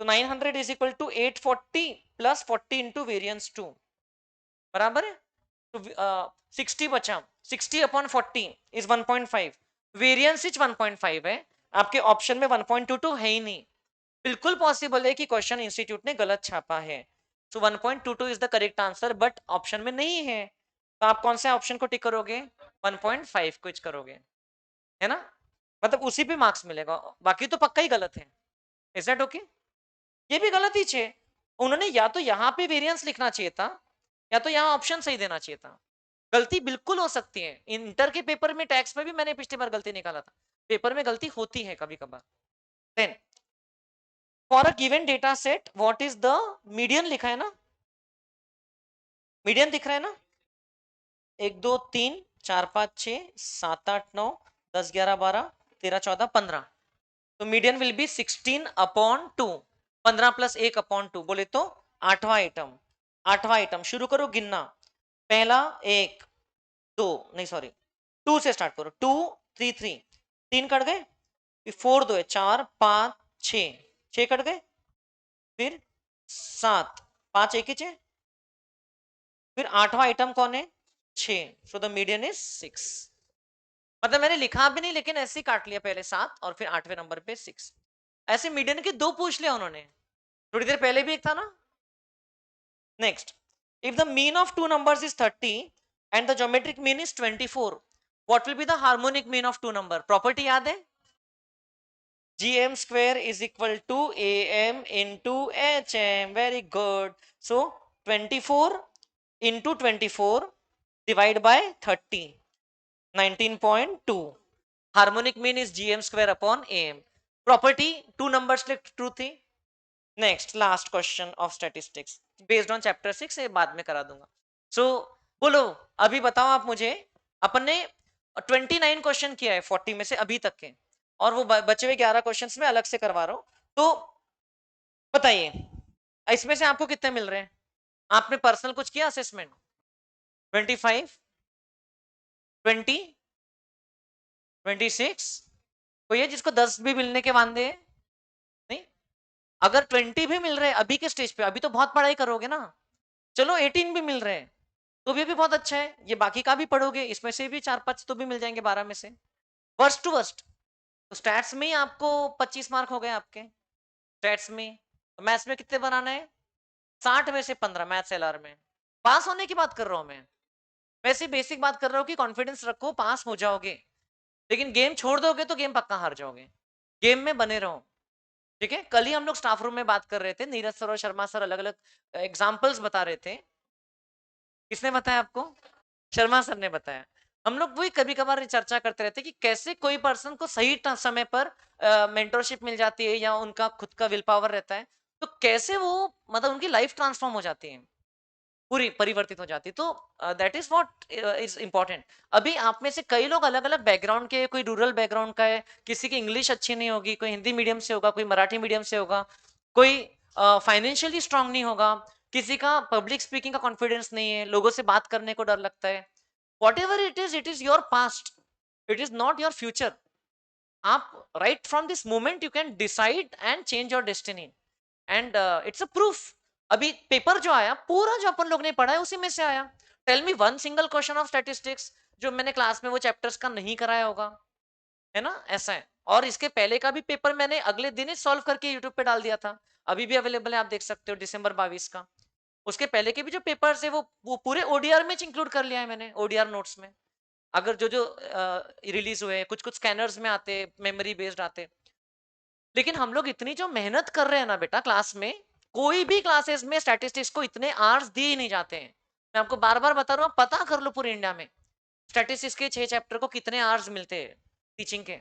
तो 900 is equal to 840 plus 40 into variance 2 बराबर है, तो 60 बचा, 60 अपॉन 40 इज 1.5, वेरियंस इज 1.5 है, आपके ऑप्शन में 1.22 है ही नहीं, बिल्कुल पॉसिबल है कि क्वेश्चन इंस्टीट्यूट ने गलत छापा है। सो 1.22 is the correct answer, but option में नहीं है, तो आप कौन से ऑप्शन को टिक करोगे, 1.5 को करोगे, है ना, मतलब उसी पे मार्क्स मिलेगा, बाकी तो पक्का ही गलत है। इज दैट ओके, ये भी गलत ही छे, उन्होंने या तो यहाँ पे वेरिएंस लिखना चाहिए था या तो यहाँ ऑप्शन सही देना चाहिए था, गलती बिल्कुल हो सकती है, इंटर के पेपर में टैक्स में भी मैंने पिछली बार गलती निकाला था, पेपर में गलती होती है कभी कभार। Then for a given data set what is the median, लिखा है ना, मीडियन दिख रहा है ना, 1 2 3 4 5 6 7 8 9 10 11 12 13 14 15, तो मीडियन विल बी 16/2, 15 प्लस 1/2, बोले तो आठवां आइटम, आठवां आइटम शुरू करो गिनना, पहला 1 2 नहीं सॉरी 2 से स्टार्ट करो, 2 3 3, 3 कट गए, फिर 4 2 है 4 5 6, 6 कट गए, फिर 7 5 एक ही 6, फिर आठवां आइटम कौन है 6, सो द मीडियन इज 6, मतलब मैंने लिखा भी नहीं लेकिन ऐसे ही काट लिया, पहले 7 और फिर 8वें नंबर पे 6, ऐसे मीडियन के 2 पूछ लिया उन्होंने, थोड़ी देर पहले भी एक था ना। Next, if the mean of two numbers is 30 and the geometric mean is 24, what will be the harmonic mean of two number, property याद है, gm square is equal to am into hm, very good, so 24 into 24 divide by 30, 19.2, harmonic mean is gm square upon am, property two numbers true थी। Next last question of statistics based on chapter 6, ये बाद में करा दूंगा। सो बोलो, अभी बताओ आप मुझे, अपन ने 29 क्वेश्चन किया है 40 में से अभी तक के, और वो बचे हुए 11 क्वेश्चंस में अलग से करवा रहा हूं, तो बताइए इसमें से आपको कितने मिल रहे हैं, आपने पर्सनल कुछ किया असेसमेंट, 25 20 26, कोई है जिसको 10 भी मिलने के वादे हैं, नहीं, अगर 20 भी मिल रहे हैं अभी के स्टेज पे, अभी तो बहुत पढ़ाई करोगे ना, चलो 18 भी मिल रहे हैं तो भी बहुत अच्छा है, ये बाकी का भी पढ़ोगे, इसमें से भी 4 5 तो भी मिल जाएंगे 12 में से, वर्स्ट टू वर्स्ट, तो स्टैट्स में ही आपको 25 मार्क हो गए आपके, स्टैट्स में, मैथ्स में कितने बनाना है, 60 में से 15 मैथ्स एलआर में, पास होने की बात कर रहा हूं मैं, वैसे बेसिक बात कर रहा हूँ कि कॉन्फिडेंस रखो, पास हो जाओगे, लेकिन गेम छोड़ दोगे तो गेम पक्का हार जाओगे, गेम में बने रहो। ठीक है, कल ही हम लोग स्टाफ रूम में बात कर रहे थे, नीरज सर और शर्मा सर अलग अलग एग्जाम्पल्स बता रहे थे। किसने बताया आपको? शर्मा सर ने बताया। हम लोग वही कभी कभार चर्चा करते रहते हैं कि कैसे कोई पर्सन को सही समय पर मेंटरशिप मिल जाती है या उनका खुद का विल पावर रहता है, तो कैसे वो मतलब उनकी लाइफ ट्रांसफॉर्म हो जाती है, पूरी परिवर्तित हो जाती है। तो that is what is important. अभी आप में से कई लोग अलग अलग बैकग्राउंड के, कोई रूरल बैकग्राउंड का है, किसी की इंग्लिश अच्छी नहीं होगी, कोई हिंदी मीडियम से होगा, कोई मराठी मीडियम से होगा, कोई फाइनेंशियली स्ट्रांग नहीं होगा, किसी का पब्लिक स्पीकिंग का कॉन्फिडेंस नहीं है, लोगों से बात करने को डर लगता है। Whatever it is your past, it is not your future. आप right from this moment you can decide and change your destiny, and it's a proof. अभी पेपर जो आया पूरा जो अपन लोग ने पढ़ा है उसी में से आया। Tell me one single question of statistics जो मैंने क्लास में वो चैप्टर्स का नहीं कराया होगा, है ना, ऐसा है। और इसके पहले का भी पेपर मैंने अगले दिन ही सॉल्व करके यूट्यूब पे डाल दिया था, अभी भी अवेलेबल है, आप देख सकते हो, दिसंबर 22 का। उसके पहले के भी जो पेपर्स है वो पूरे ओडीआर में इंक्लूड कर लिया है मैंने, ओडीआर नोट्स में। अगर जो जो रिलीज हुए, कुछ कुछ स्कैनर्स में आते, मेमोरी बेस्ड आते। लेकिन हम लोग इतनी जो मेहनत कर रहे हैं ना बेटा क्लास में, कोई भी क्लासेस में स्टैटिस्टिक्स को इतने आवर्स दिए ही नहीं जाते हैं। मैं आपको बार बार बता रहा हूँ, पता कर लो पूरे इंडिया में स्टैटिस्टिक्स के 6 चैप्टर को कितने आवर्स मिलते हैं टीचिंग के।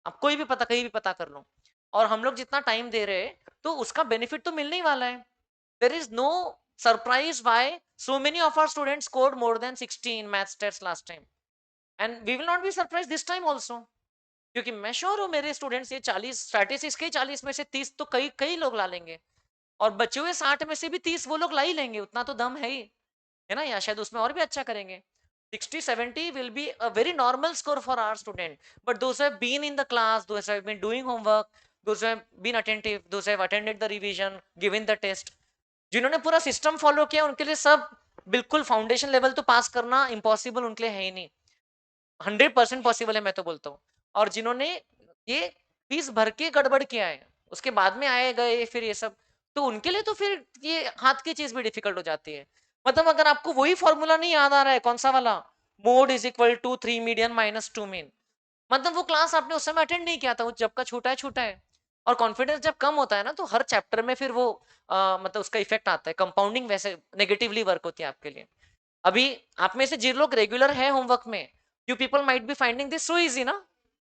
आप कोई भी पता, कहीं भी पता कर लो। और हम लोग जितना टाइम दे रहे हैं तो उसका बेनिफिट तो मिलने ही वाला है। There is no surprise why so many of our students scored more than 60 in maths tests last time, and we will not be surprised this time also, क्योंकि मैं श्योर हूँ मेरे स्टूडेंट्स ये 40 स्टैटिस्टिक्स के 40 में से 30 तो कई कई लोग ला लेंगे, और बचे हुए 60 में से भी 30 वो लोग ला ही लेंगे, उतना तो दम है ही, है ना, या शायद उसमें और भी अच्छा करेंगे। 60-70 will be a very normal score for our student, but those who have been in the class, those who have been doing homework, those who have been attentive, those who have attended the revision, given the test, जिन्होंने पूरा system follow किया, उनके लिए सब बिल्कुल foundation level तो पास करना impossible उनके लिए है ही नहीं, 100% पॉसिबल है मैं तो बोलता हूँ। और जिन्होंने ये फीस भर के गड़बड़ किया है, उसके बाद में आए गए फिर ये सब, तो उनके लिए तो फिर ये हाथ की चीज भी डिफिकल्ट हो जाती है। मतलब अगर आपको वही फॉर्मूला नहीं याद आ रहा है, कौन सा वाला, mode is equal to 3 median minus 2 mean, मतलब वो क्लास आपने उस समय अटेंड नहीं किया था, वो जब का छूटा है छूटा है। और कॉन्फिडेंस जब कम होता है ना, तो हर चैप्टर में फिर वो मतलब उसका इफेक्ट आता है, कंपाउंडिंग वैसे नेगेटिवली वर्क होती है आपके लिए। अभी आप में से जिन लोग रेगुलर है होमवर्क में, you people might be finding this so easy ना,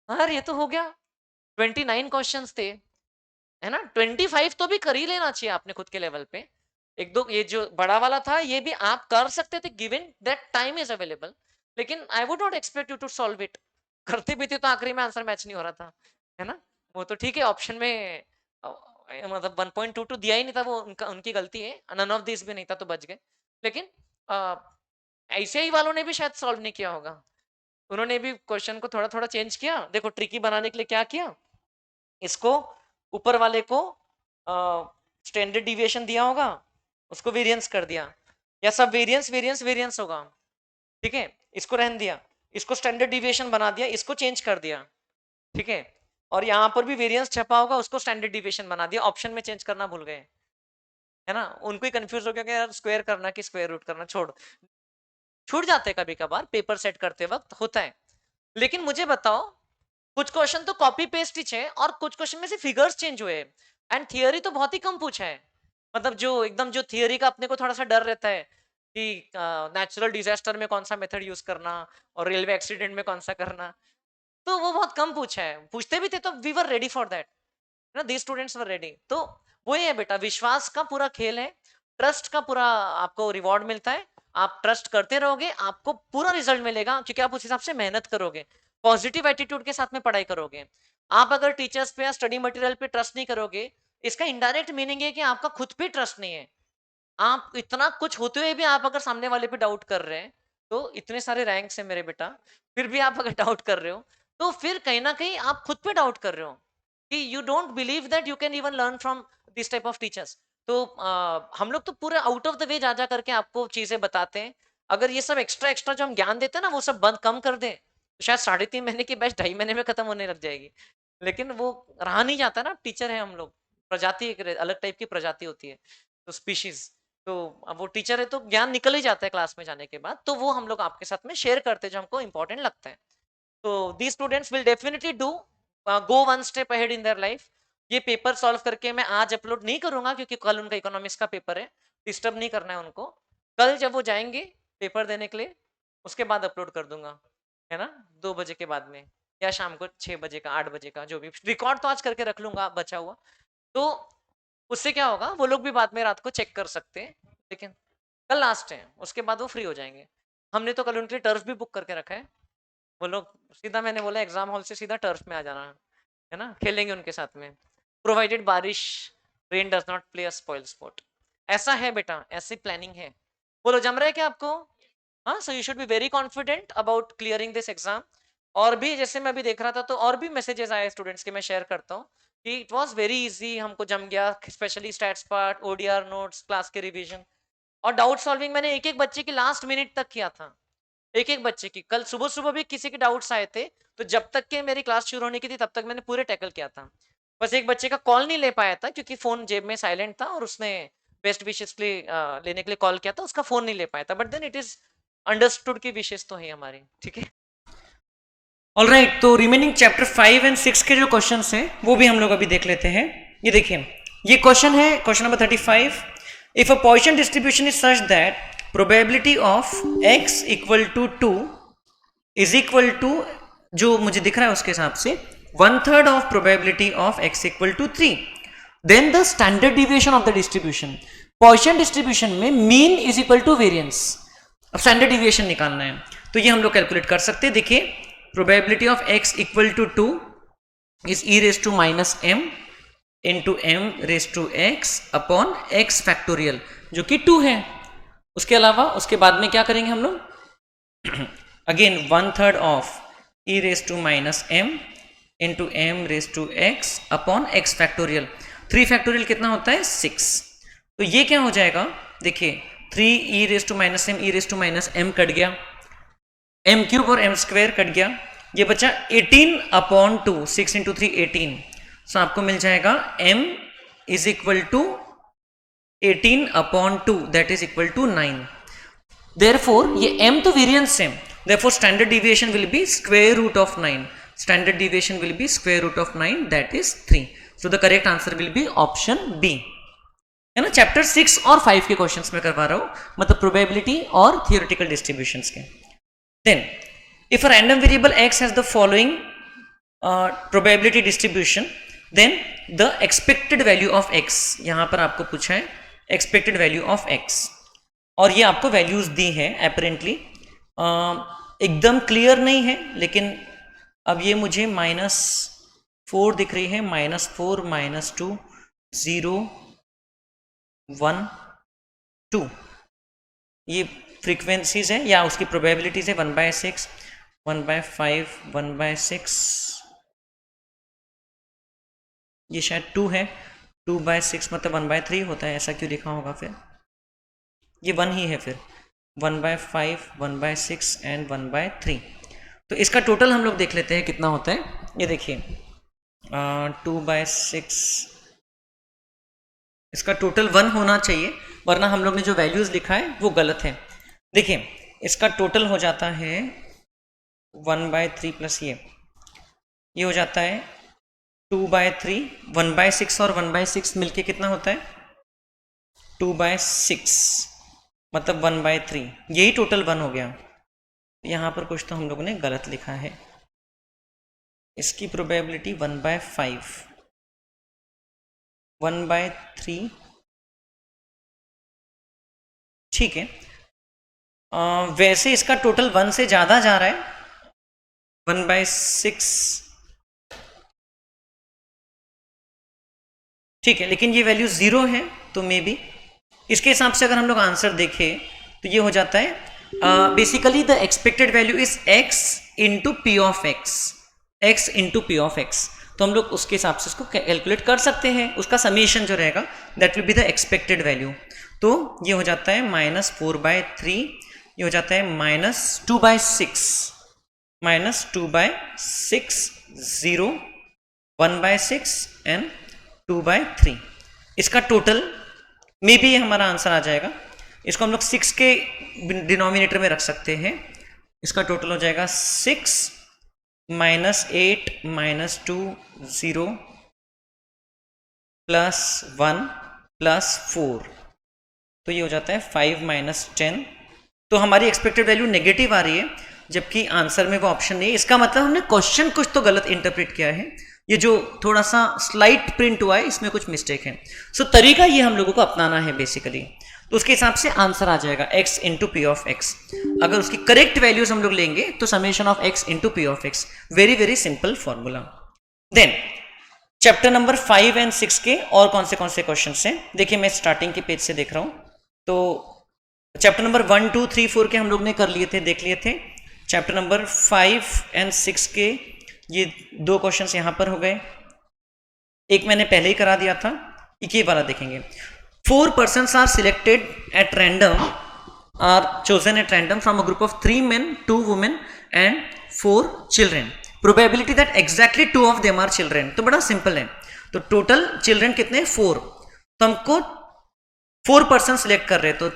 अरे ये तो हो गया, 29 क्वेश्चंस थे, है ना, 25 तो भी कर ही लेना चाहिए आपने खुद के लेवल पे। एक दो ये जो बड़ा वाला था ये भी आप कर सकते थे given that time is available, लेकिन I would not expect you to solve it. करते भी थे तो आखिरी में आंसर मैच नहीं हो रहा था, है ना। वो तो ठीक है, ऑप्शन में मतलब 1.22 दिया ही नहीं था, वो उनका उनकी गलती है, नन ऑफ दिस भी नहीं था तो बच गए। लेकिन ऐसे ही वालों ने भी शायद सॉल्व नहीं किया होगा, उन्होंने भी क्वेश्चन को थोड़ा थोड़ा चेंज किया। देखो ट्रिकी बनाने के लिए क्या किया, इसको ऊपर वाले को स्टैंडर्ड डिविएशन दिया होगा, उसको वेरिएंस कर दिया, या सब वेरिएंस वेरिएंस वेरिएंस होगा, ठीक है, इसको रहने दिया, इसको स्टैंडर्ड डिविएशन बना दिया, इसको चेंज कर दिया, ठीक है, और यहाँ पर भी वेरिएंस छपा होगा, उसको स्टैंडर्ड डिविएशन बना दिया, ऑप्शन में चेंज करना भूल गए, है ना। उनको ही कंफ्यूज हो गया कि यार स्क्वायर करना कि स्क्वायर रूट करना, छोड़, छूट जाते हैं कभी कभार पेपर सेट करते वक्त, होता है। लेकिन मुझे बताओ, कुछ क्वेश्चन तो कॉपी पेस्ट ही है और कुछ क्वेश्चन में से फिगर्स चेंज हुए, एंड थियरी तो बहुत ही कम पूछा है। मतलब जो एकदम जो थियरी का अपने को थोड़ा सा डर रहता है कि नेचुरल डिजास्टर में कौन सा मेथड यूज करना और रेलवे एक्सीडेंट में कौन सा करना, तो वो बहुत कम पूछा है। पूछते भी थे तो we were ready for that, ना, दी स्टूडेंट्स वर रेडी। तो वही है बेटा, विश्वास का पूरा खेल है, ट्रस्ट का पूरा आपको रिवॉर्ड मिलता है। आप ट्रस्ट करते रहोगे, आपको पूरा रिजल्ट मिलेगा, क्योंकि आप उस हिसाब से मेहनत करोगे, पॉजिटिव एटीट्यूड के साथ में पढ़ाई करोगे। आप अगर टीचर्स पे या स्टडी मटेरियल पे ट्रस्ट नहीं करोगे, इसका इनडायरेक्ट मीनिंग है कि आपका खुद पे ट्रस्ट नहीं है। आप इतना कुछ होते हुए भी आप अगर सामने वाले पे डाउट कर रहे हैं, तो इतने सारे रैंक्स हैं मेरे बेटा, फिर भी आप अगर डाउट कर रहे हो, तो फिर कहीं ना कहीं आप खुद पे डाउट कर रहे हो कि you don't believe that you can even learn from this type of teachers. तो हम लोग तो पूरे आउट ऑफ द वे जा जा करके आपको चीजें बताते हैं। अगर ये सब एक्स्ट्रा एक्स्ट्रा जो हम ज्ञान देते हैं ना, वो सब बंद कम कर दें, तो शायद 3.5 महीने की बैच 2.5 महीने में खत्म होने लग जाएगी। लेकिन वो रहा नहीं जाता ना, टीचर है हम लोग, प्रजाति एक अलग टाइप की प्रजाति होती है, तो स्पीशीज। तो अब वो टीचर है तो ज्ञान निकल ही जाता है क्लास में जाने के बाद, तो वो हम लोग आपके साथ में शेयर करते हैं जो हमको इंपॉर्टेंट लगता है। तो these students will definitely do go one step ahead in their life, ये पेपर सॉल्व करके मैं आज अपलोड नहीं करूंगा क्योंकि कल उनका इकोनॉमिक्स का पेपर है, डिस्टर्ब नहीं करना है उनको। कल जब वो जाएंगे पेपर देने के लिए उसके बाद अपलोड कर दूंगा, है ना, 2 बजे के बाद में, या शाम को 6 बजे का, 8 बजे का, जो भी रिकॉर्ड तो आज करके रख लूंगा बचा हुआ। तो उससे क्या होगा, वो लोग भी बाद में रात को चेक कर सकते हैं, लेकिन कल लास्ट है, उसके बाद वो फ्री हो जाएंगे। हमने तो कल उनके लिए टर्फ भी बुक करके रखा है, वो लोग सीधा, मैंने बोला एग्जाम हॉल से सीधा टर्फ में आ जाना है ना, खेलेंगे उनके साथ में, प्रोवाइडेड बारिश rain does not play a spoil spot. ऐसा है बेटा, ऐसी प्लानिंग है। बोलो जम रहा है क्या आपको? हाँ, so you should be very confident about clearing this exam. और भी जैसे मैं अभी देख रहा था तो और भी मैसेजेस आए स्टूडेंट्स के, मैं शेयर करता हूँ कि इट वाज वेरी इजी, हमको जम गया, specially stats part, ODR notes, class के रिवीजन और डाउट सॉल्विंग। मैंने एक एक बच्चे की लास्ट मिनट तक किया था, एक एक बच्चे की। कल सुबह सुबह भी किसी के डाउट्स आए थे, तो जब तक के मेरी क्लास शुरू होने की थी तब तक मैंने पूरे टैकल किया था। बस एक बच्चे का कॉल नहीं ले पाया था क्योंकि फोन जेब में साइलेंट था और उसने बेस्ट विशेस के लिए लेने के लिए कॉल किया था, उसका फोन नहीं ले पाया था, but then it is understood की विशेष तो है हमारी, ठीक है। ऑलराइट, तो रिमेनिंग चैप्टर 5 एंड 6 के जो क्वेश्चंस हैं वो भी हम लोग अभी देख लेते हैं। ये देखिए, ये क्वेश्चन है question number 35। If a Poisson distribution is such that probability of x equal to 2 is equal to, जो मुझे दिख रहा है उसके हिसाब से 1/3 of probability of x equal to 3, then the standard deviation of the distribution. Poisson distribution में mean is equal to variance, अब स्टैंडर्ड डिविएशन निकालना है, तो ये हम लोग कैलकुलेट कर सकते हैं। देखिए, probability of x equal to 2 is e raised to minus m into m raised to x upon x factorial, जो कि 2 है। उसके अलावा उसके बाद में क्या करेंगे हम लोग, again 1/3 of e raised to minus m into m raised to x upon x factorial। 3 factorial कितना होता है? 6। तो ये क्या हो जाएगा, देखिए 3 e raised to minus m, e raised to minus m cut गया, m क्यूब और m स्क्वायर कट गया, ये बचा 18/2, 6 इंटू 3 18। सो आपको मिल जाएगा m is equal to 18/2, that is equal to 9। Therefore ये m तो वेरिएंस है, therefore standard deviation will be square root of 9, standard deviation will be square root of 9, that is 3। So the correct answer will be option B, है ना। Chapter 6 और 5 के questions में करवा रहा हूं, मतलब प्रोबेबिलिटी और थियोरेटिकल डिस्ट्रीब्यूशंस के। Then, if a random variable x has the following probability distribution, then the expected value of x, यहां पर आपको पूछा है expected value of x, और ये आपको वैल्यूज दी है apparently, एकदम क्लियर नहीं है, लेकिन अब ये मुझे -4 दिख रही है, -4, -2, 0, 1, 2, ये फ्रीक्वेंसीज है या उसकी प्रोबेबिलिटीज है। 1/6, 1/5, 1/6, ये शायद 2 है, 2/6 मतलब 1/3 होता है, ऐसा क्यों लिखा होगा फिर, ये 1 ही है फिर, 1/5, 1/6 एंड 1/3। तो इसका टोटल हम लोग देख लेते हैं कितना होता है। ये देखिए 2/6, इसका टोटल 1 होना चाहिए, वरना हम लोग ने जो वैल्यूज लिखा है वो गलत है। देखिए इसका टोटल हो जाता है 1/3 प्लस ये हो जाता है 2/3, 1/6 और 1/6 मिलके कितना होता है 2/6, मतलब 1/3, यही टोटल 1 हो गया। यहाँ पर कुछ तो हम लोगों ने गलत लिखा है, इसकी प्रोबेबिलिटी 1/5, 1/3, ठीक है। वैसे इसका टोटल 1 से ज्यादा जा रहा है, 1/6, ठीक है, लेकिन ये वैल्यू 0 है, तो मे बी इसके हिसाब से अगर हम लोग आंसर देखें तो ये हो जाता है basically the expected value is x into p of x, x into p of x. तो हम लोग उसके हिसाब से इसको कैलकुलेट कर सकते हैं, उसका समीशन जो रहेगा that will be the expected value. तो ये हो जाता है -4/3, ये हो जाता है -2/6, -2/6, 0, 1/6 एंड 2/3। इसका टोटल में भी हमारा आंसर आ जाएगा। इसको हम लोग 6 के डिनोमिनेटर में रख सकते हैं, इसका टोटल हो जाएगा 6 -8 -2 0 प्लस 1 प्लस 4, तो ये हो जाता है 5 माइनस 10। तो हमारी एक्सपेक्टेड वैल्यू नेगेटिव आ रही है, जबकि आंसर में वो ऑप्शन नहीं है। इसका मतलब हमने क्वेश्चन कुछ तो गलत इंटरप्रेट किया है। ये जो थोड़ा सा स्लाइट प्रिंट हुआ है इसमें कुछ मिस्टेक है। सो तरीका ये हम लोगों को अपनाना है बेसिकली। तो उसके हिसाब से आंसर आ जाएगा x into p of x. अगर उसकी करेक्ट वैल्यूज हम लोग लेंगे तो summation of x into p of x, very very simple formula. Then chapter number 5 and 6 के और कौन से क्वेश्चन हैं, देखिए मैं स्टार्टिंग के पेज से देख रहा हूं। तो चैप्टर नंबर 1, 2, 3, 4 के हम लोग ने कर लिए थे, देख लिए थे। चैप्टर नंबर 5 एंड 6 के ये 2 क्वेश्चंस यहां पर हो गए, एक मैंने पहले ही करा दिया था, एक ये वाला देखेंगे। 4 persons are selected at random, are chosen at random from a group of 3 men, 2 women and 4 children. Probability that exactly 2 of them are children. तो बड़ा सिंपल है। तो टोटल चिल्ड्रन कितने, 4। तो हमको 4 पर्सन सिलेक्ट कर रहे हैं। तो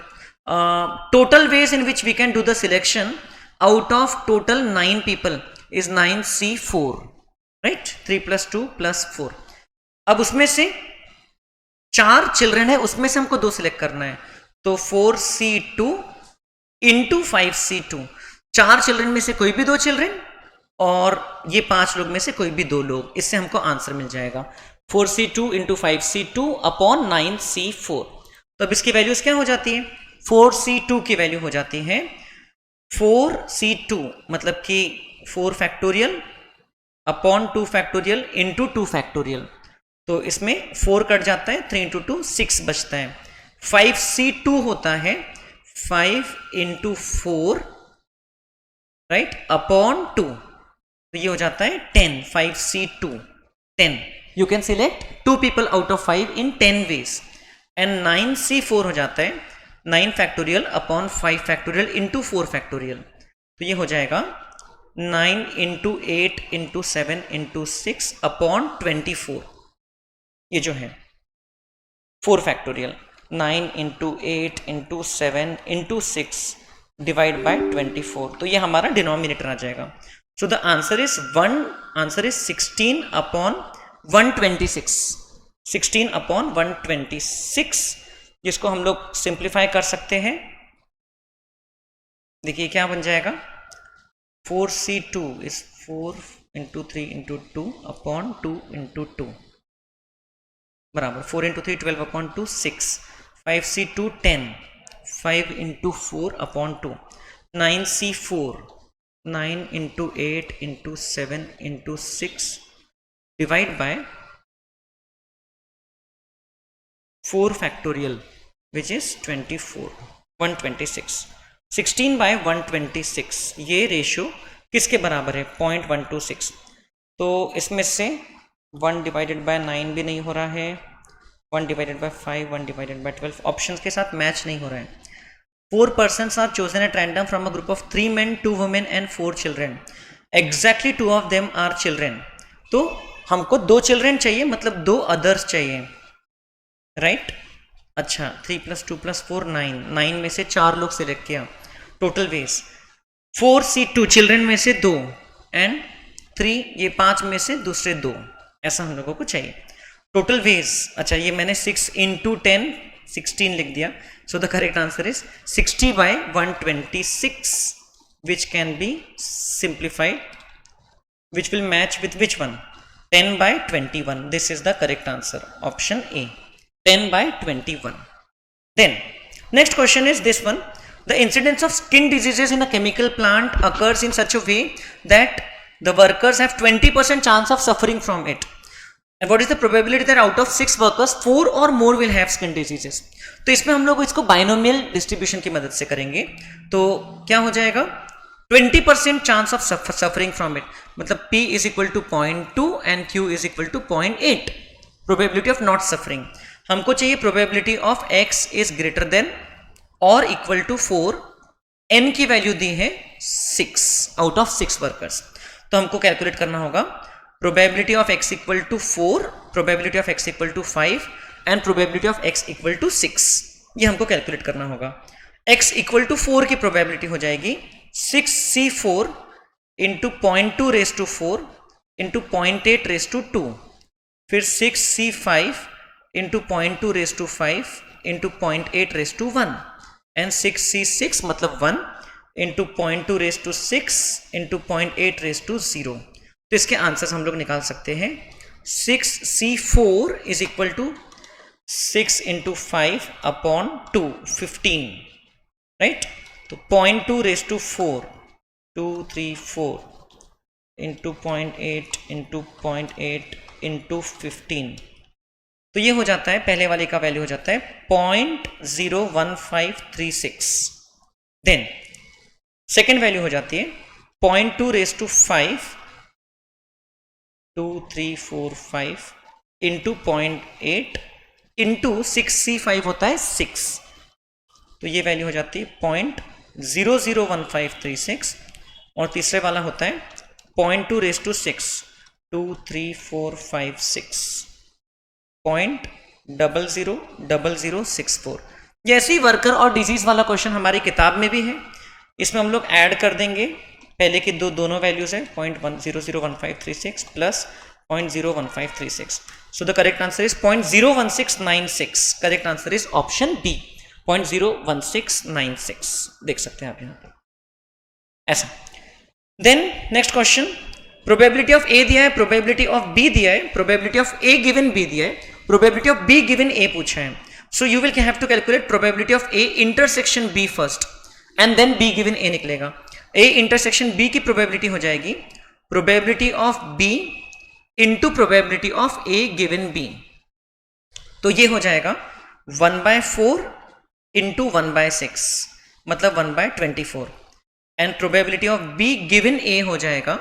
total ways in which we can do the selection out of total 9 people is 9C4, right, 3 + 2 + 4। अब उसमें से 4 चिल्ड्रन है, उसमें से हमको 2 सिलेक्ट करना है। तो 4C2 इंटू 5C2, 4 चिल्ड्रन में से कोई भी 2 चिल्ड्रन और ये 5 लोग में से कोई भी 2 लोग, इससे हमको आंसर मिल जाएगा 4C2 into 5C2 upon 9C4। तो अब इसकी वैल्यूज क्या हो जाती है, 4C2 की वैल्यू हो जाती है 4C2 मतलब कि 4 factorial upon 2 factorial into 2 factorial. तो इसमें 4 कट जाता है, 3 × 2 6 बचता है। 5C2 होता है 5 × 4, राइट, अपॉन 2, तो ये हो जाता है 10। 5C2 10, you can select 2 people out of 5 in 10 ways. And 9C4 हो जाता है 9 factorial upon 5 factorial into 4 factorial. तो ये हो जाएगा 9 × 8 × 7 × 6 अपॉन 24। ये जो है 4 फैक्टोरियल 9 × 8 × 7 × 6 डिवाइड बाय 24, तो ये हमारा डिनोमिनेटर आ जाएगा। So the answer is 16 upon 126, 16 upon 126, जिसको हम लोग सिंप्लीफाई कर सकते हैं। देखिए क्या बन जाएगा, 4C2 इज 4 × 3 × 2 अपॉन 2 × 2 बराबर 4 × 3 12 upon 2 6, 5C2 10, 5 × 4 upon 2, 9C4 9 × 8 × 7 × 6 divide by 4 factorial which is 24 126। 16 by 126 ये रेशियो किसके बराबर है, 0.126। तो इसमें से 1 डिवाइडेड बाय 9 भी नहीं हो रहा है, 1 divided by 5, 1 divided by 12 options के साथ मैच नहीं हो रहा है। 4 persons are chosen at random from a group of 3 men, 2 women and 4 children. Exactly 2 of them are children. तो हमको 2 चिल्ड्रन चाहिए, मतलब 2 अदर्स चाहिए, राइट। अच्छा 3 + 2 + 4 9, 9 में से 4 लोग सिलेक्ट किया। टोटल वेज 4C2 चिल्ड्रन में से 2 एंड 3 ये 5 में से दूसरे 2, ऐसा हम लोगों को चाहिए। टोटल वेज, अच्छा ये मैंने 6 × 10 16 लिख दिया। So the correct answer is 60 by 126 which can be simplified, which will match with which one, 10 by 21. This is the correct answer, option A, 10 by 21. Then next question is this one. The incidence of skin diseases in a chemical plant occurs in such a way that the workers have 20% chance of suffering from it. And what is the probability that out of 6 workers 4 or more will have skin diseases? तो इसमें हम लोग इसको binomial distribution की मदद से करेंगे। तो क्या हो जाएगा, 20% chance of suffering from it, मतलब P is equal to 0.2 and Q is equal to 0.8, probability of not suffering. हमको चाहिए probability of X is greater than और इक्वल टू 4, N की वैल्यू दी है 6 आउट ऑफ 6 वर्कर्स। तो हमको calculate करना होगा probability of x equal to 4, probability of x equal to 5 and probability of x equal to 6, ये हमको कैलकुलेट करना होगा। x equal to 4 की probability हो जाएगी 6C4 into 0.2 raised to 4 into 0.8 raised to 2, फिर 6C5 into 0.2 raise to 5 into 0.8 raise to 1 and 6c6 मतलब 1 into 0.2 raise to 6 into 0.8 raise to 0। तो इसके आंसर्स हम लोग निकाल सकते हैं 6c4 is equal to 6 into 5 upon 2 15, right. तो 0.2 raise to 4 2 3 4 into 0.8 into 0.8 into 15, तो ये हो जाता है, पहले वाले का वैल्यू हो जाता है 0.01536। देन सेकेंड वैल्यू हो जाती है 0.2 raise to 5 2 3 4 5 into 0.8 into 6c5 होता है 6, तो ये वैल्यू हो जाती है 0.001536। और तीसरे वाला होता है 0.2 रेस टू 6 2 3 4 5 6 0.000064। ये ऐसे ही वर्कर और डिजीज वाला क्वेश्चन हमारी किताब में भी है, इसमें हम लोग ऐड कर देंगे पहले की दोनों वैल्यूज है 0.001536 plus 0.01536। So the correct answer is 0.01696। Correct answer is option B 0.01696। देख सकते हैं आप यहाँ पर ऐसा। Then next question, probability of A दिया है, प्रोबेबिलिटी ऑफ बी दिया है, probability of A given B दिया है, probability of B given A पूछा है। So you will have to calculate probability of A intersection B first and then B given A निकलेगा। ए intersection B की probability हो जाएगी probability of B into probability of A given B, तो ये हो जाएगा 1/4 इंटू 1/6 मतलब 1/24। And probability of B given A हो जाएगा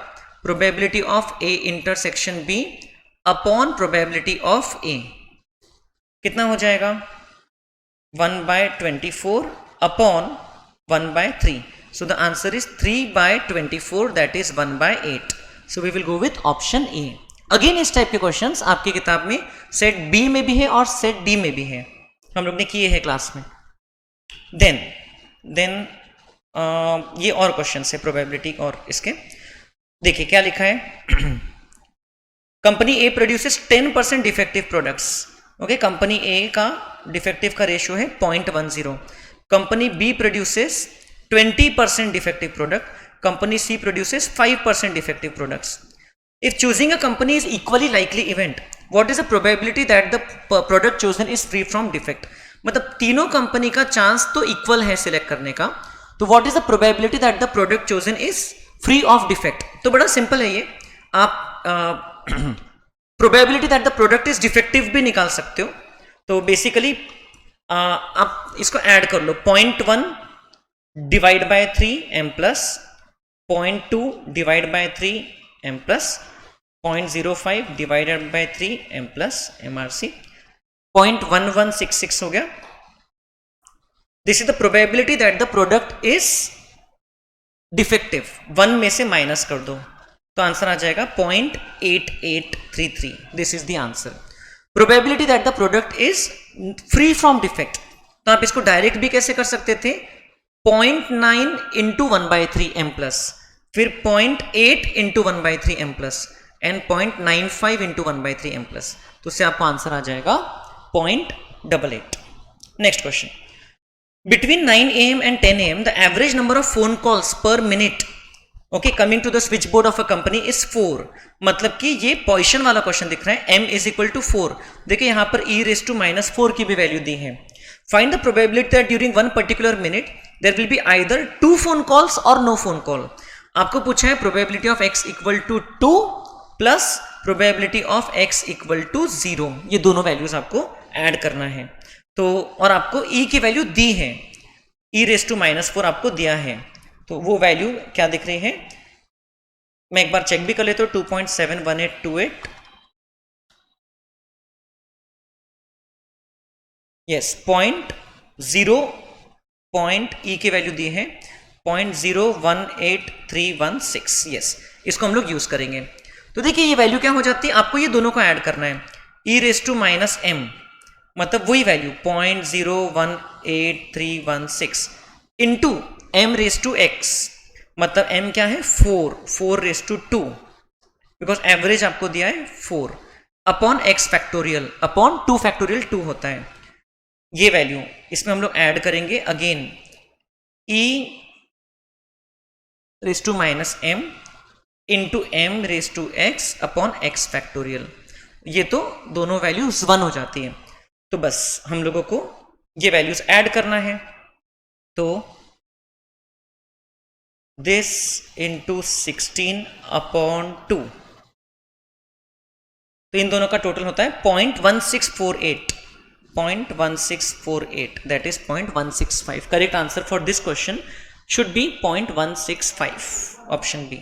probability of A intersection B upon probability of A, कितना हो जाएगा 1/24 upon 1/3। So the answer is 3/24, that is 1/8. So we will go with option A. Again इस type के questions आपकी किताब में सेट बी में भी है और सेट डी में भी है, हम लोग ने किए हैं क्लास में। देन ये और क्वेश्चन है प्रोबेबिलिटी और इसके, देखिए क्या लिखा है। Company A produces 10% defective products. Okay, company A का डिफेक्टिव का रेशियो है 0.10। Company B produces 20% defective product, company C produces 5% defective products. If choosing a company is equally likely event, what is the probability that the product chosen is free from defect? मतलब तीनों company का chance तो equal है select करने का, तो what is the probability that the product chosen is free of defect? तो बड़ा सिंपल है ये, आप probability that the product is defective भी निकाल सकते हो। तो बेसिकली आप इसको ऐड कर लो 0.1 divide by 3 m plus 0.2 divide by 3 m plus 0.05 divided by 3 m plus MRC 0.1166 हो गया। This is the probability that the product is defective, 1 में से माइनस कर दो तो आंसर आ जाएगा 0.8833। This is the answer. Probability that the product is free from defect, तो आप इसको डायरेक्ट भी कैसे कर सकते थे 0.9 इंटू 1/3 m प्लस, फिर 0.8 into 1/3 m plus and 0.95 into 1/3 m plus, तो उससे आपको आंसर आ जाएगा 0.88। Next question, between 9 AM and 10 AM the average number of phone calls per minute okay coming to the switchboard of a company is 4। मतलब कि ये position वाला question दिख रहा है, m इज इक्वल टू 4। देखिए यहां पर e⁻⁻4 की भी वैल्यू दी है। Find the probability that during one particular minute there will be either 2 phone calls or no phone call. आपको पूछा है probability of x equal to 2 plus probability of x equal to 0, ये दोनों values आपको add करना है। तो और आपको e की वैल्यू दी है, e⁻⁻4 आपको दिया है, तो वो वैल्यू क्या दिख रही है, मैं एक बार चेक भी कर लेता हूं 2.71828। यस, e की वैल्यू दी है 0.018316। यस, इसको हम लोग यूज करेंगे। तो देखिए ये वैल्यू क्या हो जाती है, आपको ये दोनों को ऐड करना है, e⁻m मतलब वही वैल्यू 0.01836 इंटू m⁻x मतलब m क्या है 4 4⁻2 बिकॉज एवरेज आपको दिया है 4 upon x factorial upon 2 factorial 2 होता है। ये वैल्यू इसमें हम लोग ऐड करेंगे again e raise to minus m into m raise to x upon x factorial. ये तो दोनों वैल्यूज 1 हो जाती है, तो बस हम लोगों को ये वैल्यूज ऐड करना है। तो दिस इंटू 16 अपॉन 2, तो इन दोनों का टोटल होता है 0.1648, 0.1648, that is 0.165। Correct answer for this question should be 0.165, option B.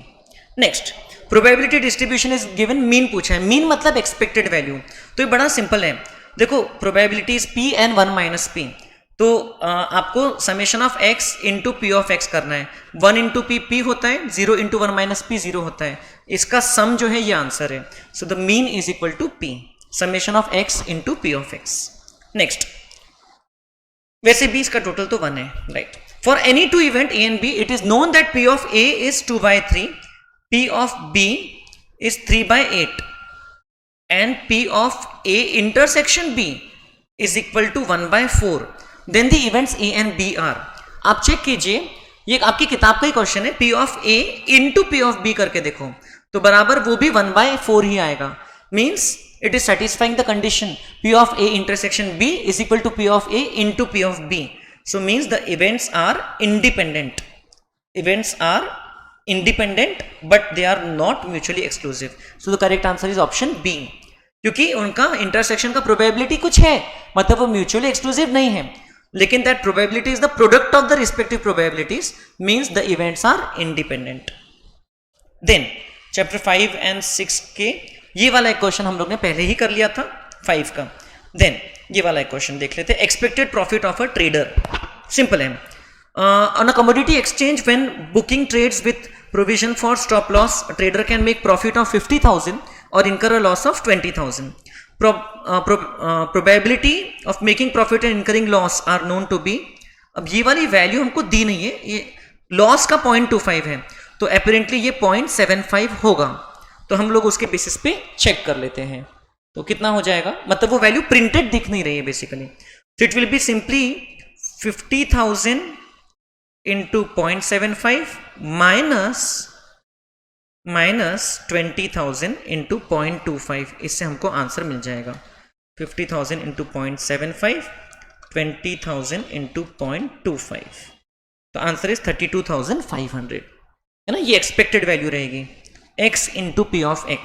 Next, probability distribution is given, mean पूछा है। मीन मतलब एक्सपेक्टेड वैल्यू, तो ये बड़ा सिंपल है। देखो probability is p and 1 minus p, तो आपको summation of x into p of x करना है। 1 इंटू पी पी होता है, 0 इंटू 1 माइनस पी 0 होता है, इसका सम जो है ये आंसर है। So the mean is equal to p, summation of x into p of x. Next, वैसे b इसका टोटल तो 1 है, right. For any two event a and b, it is known that p of a is 2/3, p of b is 3/8 and p of a intersection b is equal to 1/4, then the events a and b are. आप check कीजिए, ये आपकी किताब का ही question है, p of a into p of b करके देखो, तो बराबर वो भी 1/4 ही आएगा। Means it is satisfying the condition p of a intersection b is equal to p of a into p of b। So means the events are independent, events are independent but they are not mutually exclusive. So the correct answer is option B, क्योंकि उनका intersection का probability कुछ है, मतलब वो mutually exclusive नहीं है, लेकिन that probability is the product of the respective probabilities, means the events are independent. Then chapter 5 and 6 के ये वाला एक क्वेश्चन हम लोग ने पहले ही कर लिया था 5 का। Then ये वाला एक क्वेश्चन देख लेते हैं, expected profit of a trader। Simple है, on a commodity exchange when booking trades with provision for stop loss, a trader can make profit of 50,000 or incur a loss of 20,000. Probability of making profit and incurring loss are known to be, अब ये वाली value हमको दी नहीं है, ये loss का 0.25 है, तो अपेरेंटली ये 0.75 होगा, तो हम लोग उसके बेसिस पे चेक कर लेते हैं। तो कितना हो जाएगा, मतलब वो वैल्यू प्रिंटेड दिख नहीं रही है बेसिकली, तो it will be simply 50,000 into 0.75 minus 20,000 into 0.25, इससे हमको आंसर मिल जाएगा 50,000 इंटू 0.75, 20,000 इंटू 0.25, तो आंसर इज 32,500, है ना। ये एक्सपेक्टेड वैल्यू रहेगी, x into p of x,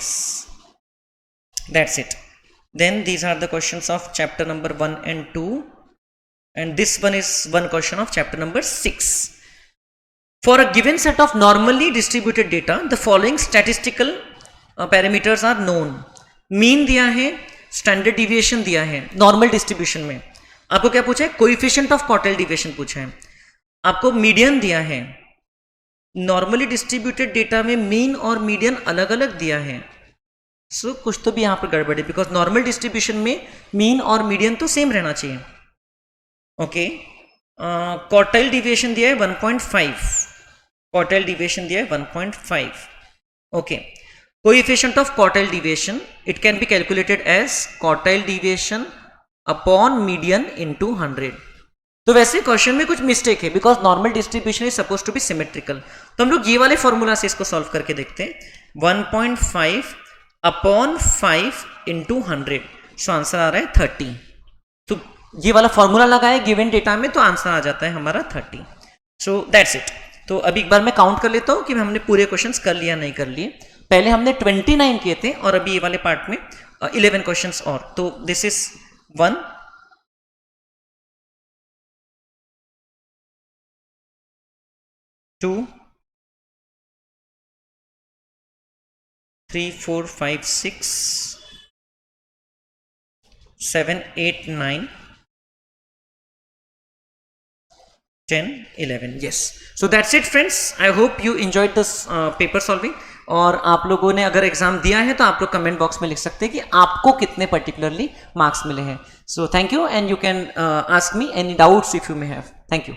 that's it. Then these are the questions of chapter number 1 and 2, and this one is one question of chapter number 6. For a given set of normally distributed data, the following statistical parameters are known. Mean दिया है, standard deviation दिया है। Normal distribution में आपको क्या पूछा है, coefficient of quartile deviation पूछा है, आपको मीडियन दिया है। नॉर्मली डिस्ट्रीब्यूटेड डेटा में मीन और मीडियन अलग अलग दिया है, सो कुछ तो भी यहाँ पर गड़बड़ है, बिकॉज नॉर्मल डिस्ट्रीब्यूशन में मीन और मीडियन तो सेम रहना चाहिए। ओके, क्वार्टाइल डिविएशन दिया है 1.5, क्वार्टाइल डिविएशन दिया है 1.5। Okay, coefficient of quartile deviation, it can be calculated as quartile deviation upon median into 100। तो वैसे क्वेश्चन में कुछ मिस्टेक है, because normal distribution is suppose to be symmetrical, तो हम लोग ये वाले फॉर्मूला से इसको सॉल्व करके देखते हैं। 1.5 अपॉन 5 इंटू 100, सो आंसर आ रहा है 30। तो ये वाला फॉर्मूला लगाए गिवन डेटा में, तो आंसर आ जाता है हमारा 30। So that's it. तो अभी एक बार मैं काउंट कर लेता हूं कि हमने पूरे क्वेश्चंस कर लिया नहीं कर लिए। पहले हमने 29 किए थे और अभी ये वाले पार्ट में 11 क्वेश्चंस और। तो this is 1, 2, 3, 4, 5, 6, 7, 8, 9, 10, 11, yes. So that's it friends. I hope you enjoyed this paper solving. और आप लोगों ने अगर एग्जाम दिया है तो आप लोग कमेंट बॉक्स में लिख सकते हैं कि आपको कितने पर्टिकुलरली मार्क्स मिले हैं। So thank you, and you can ask me any doubts if you may have. Thank you.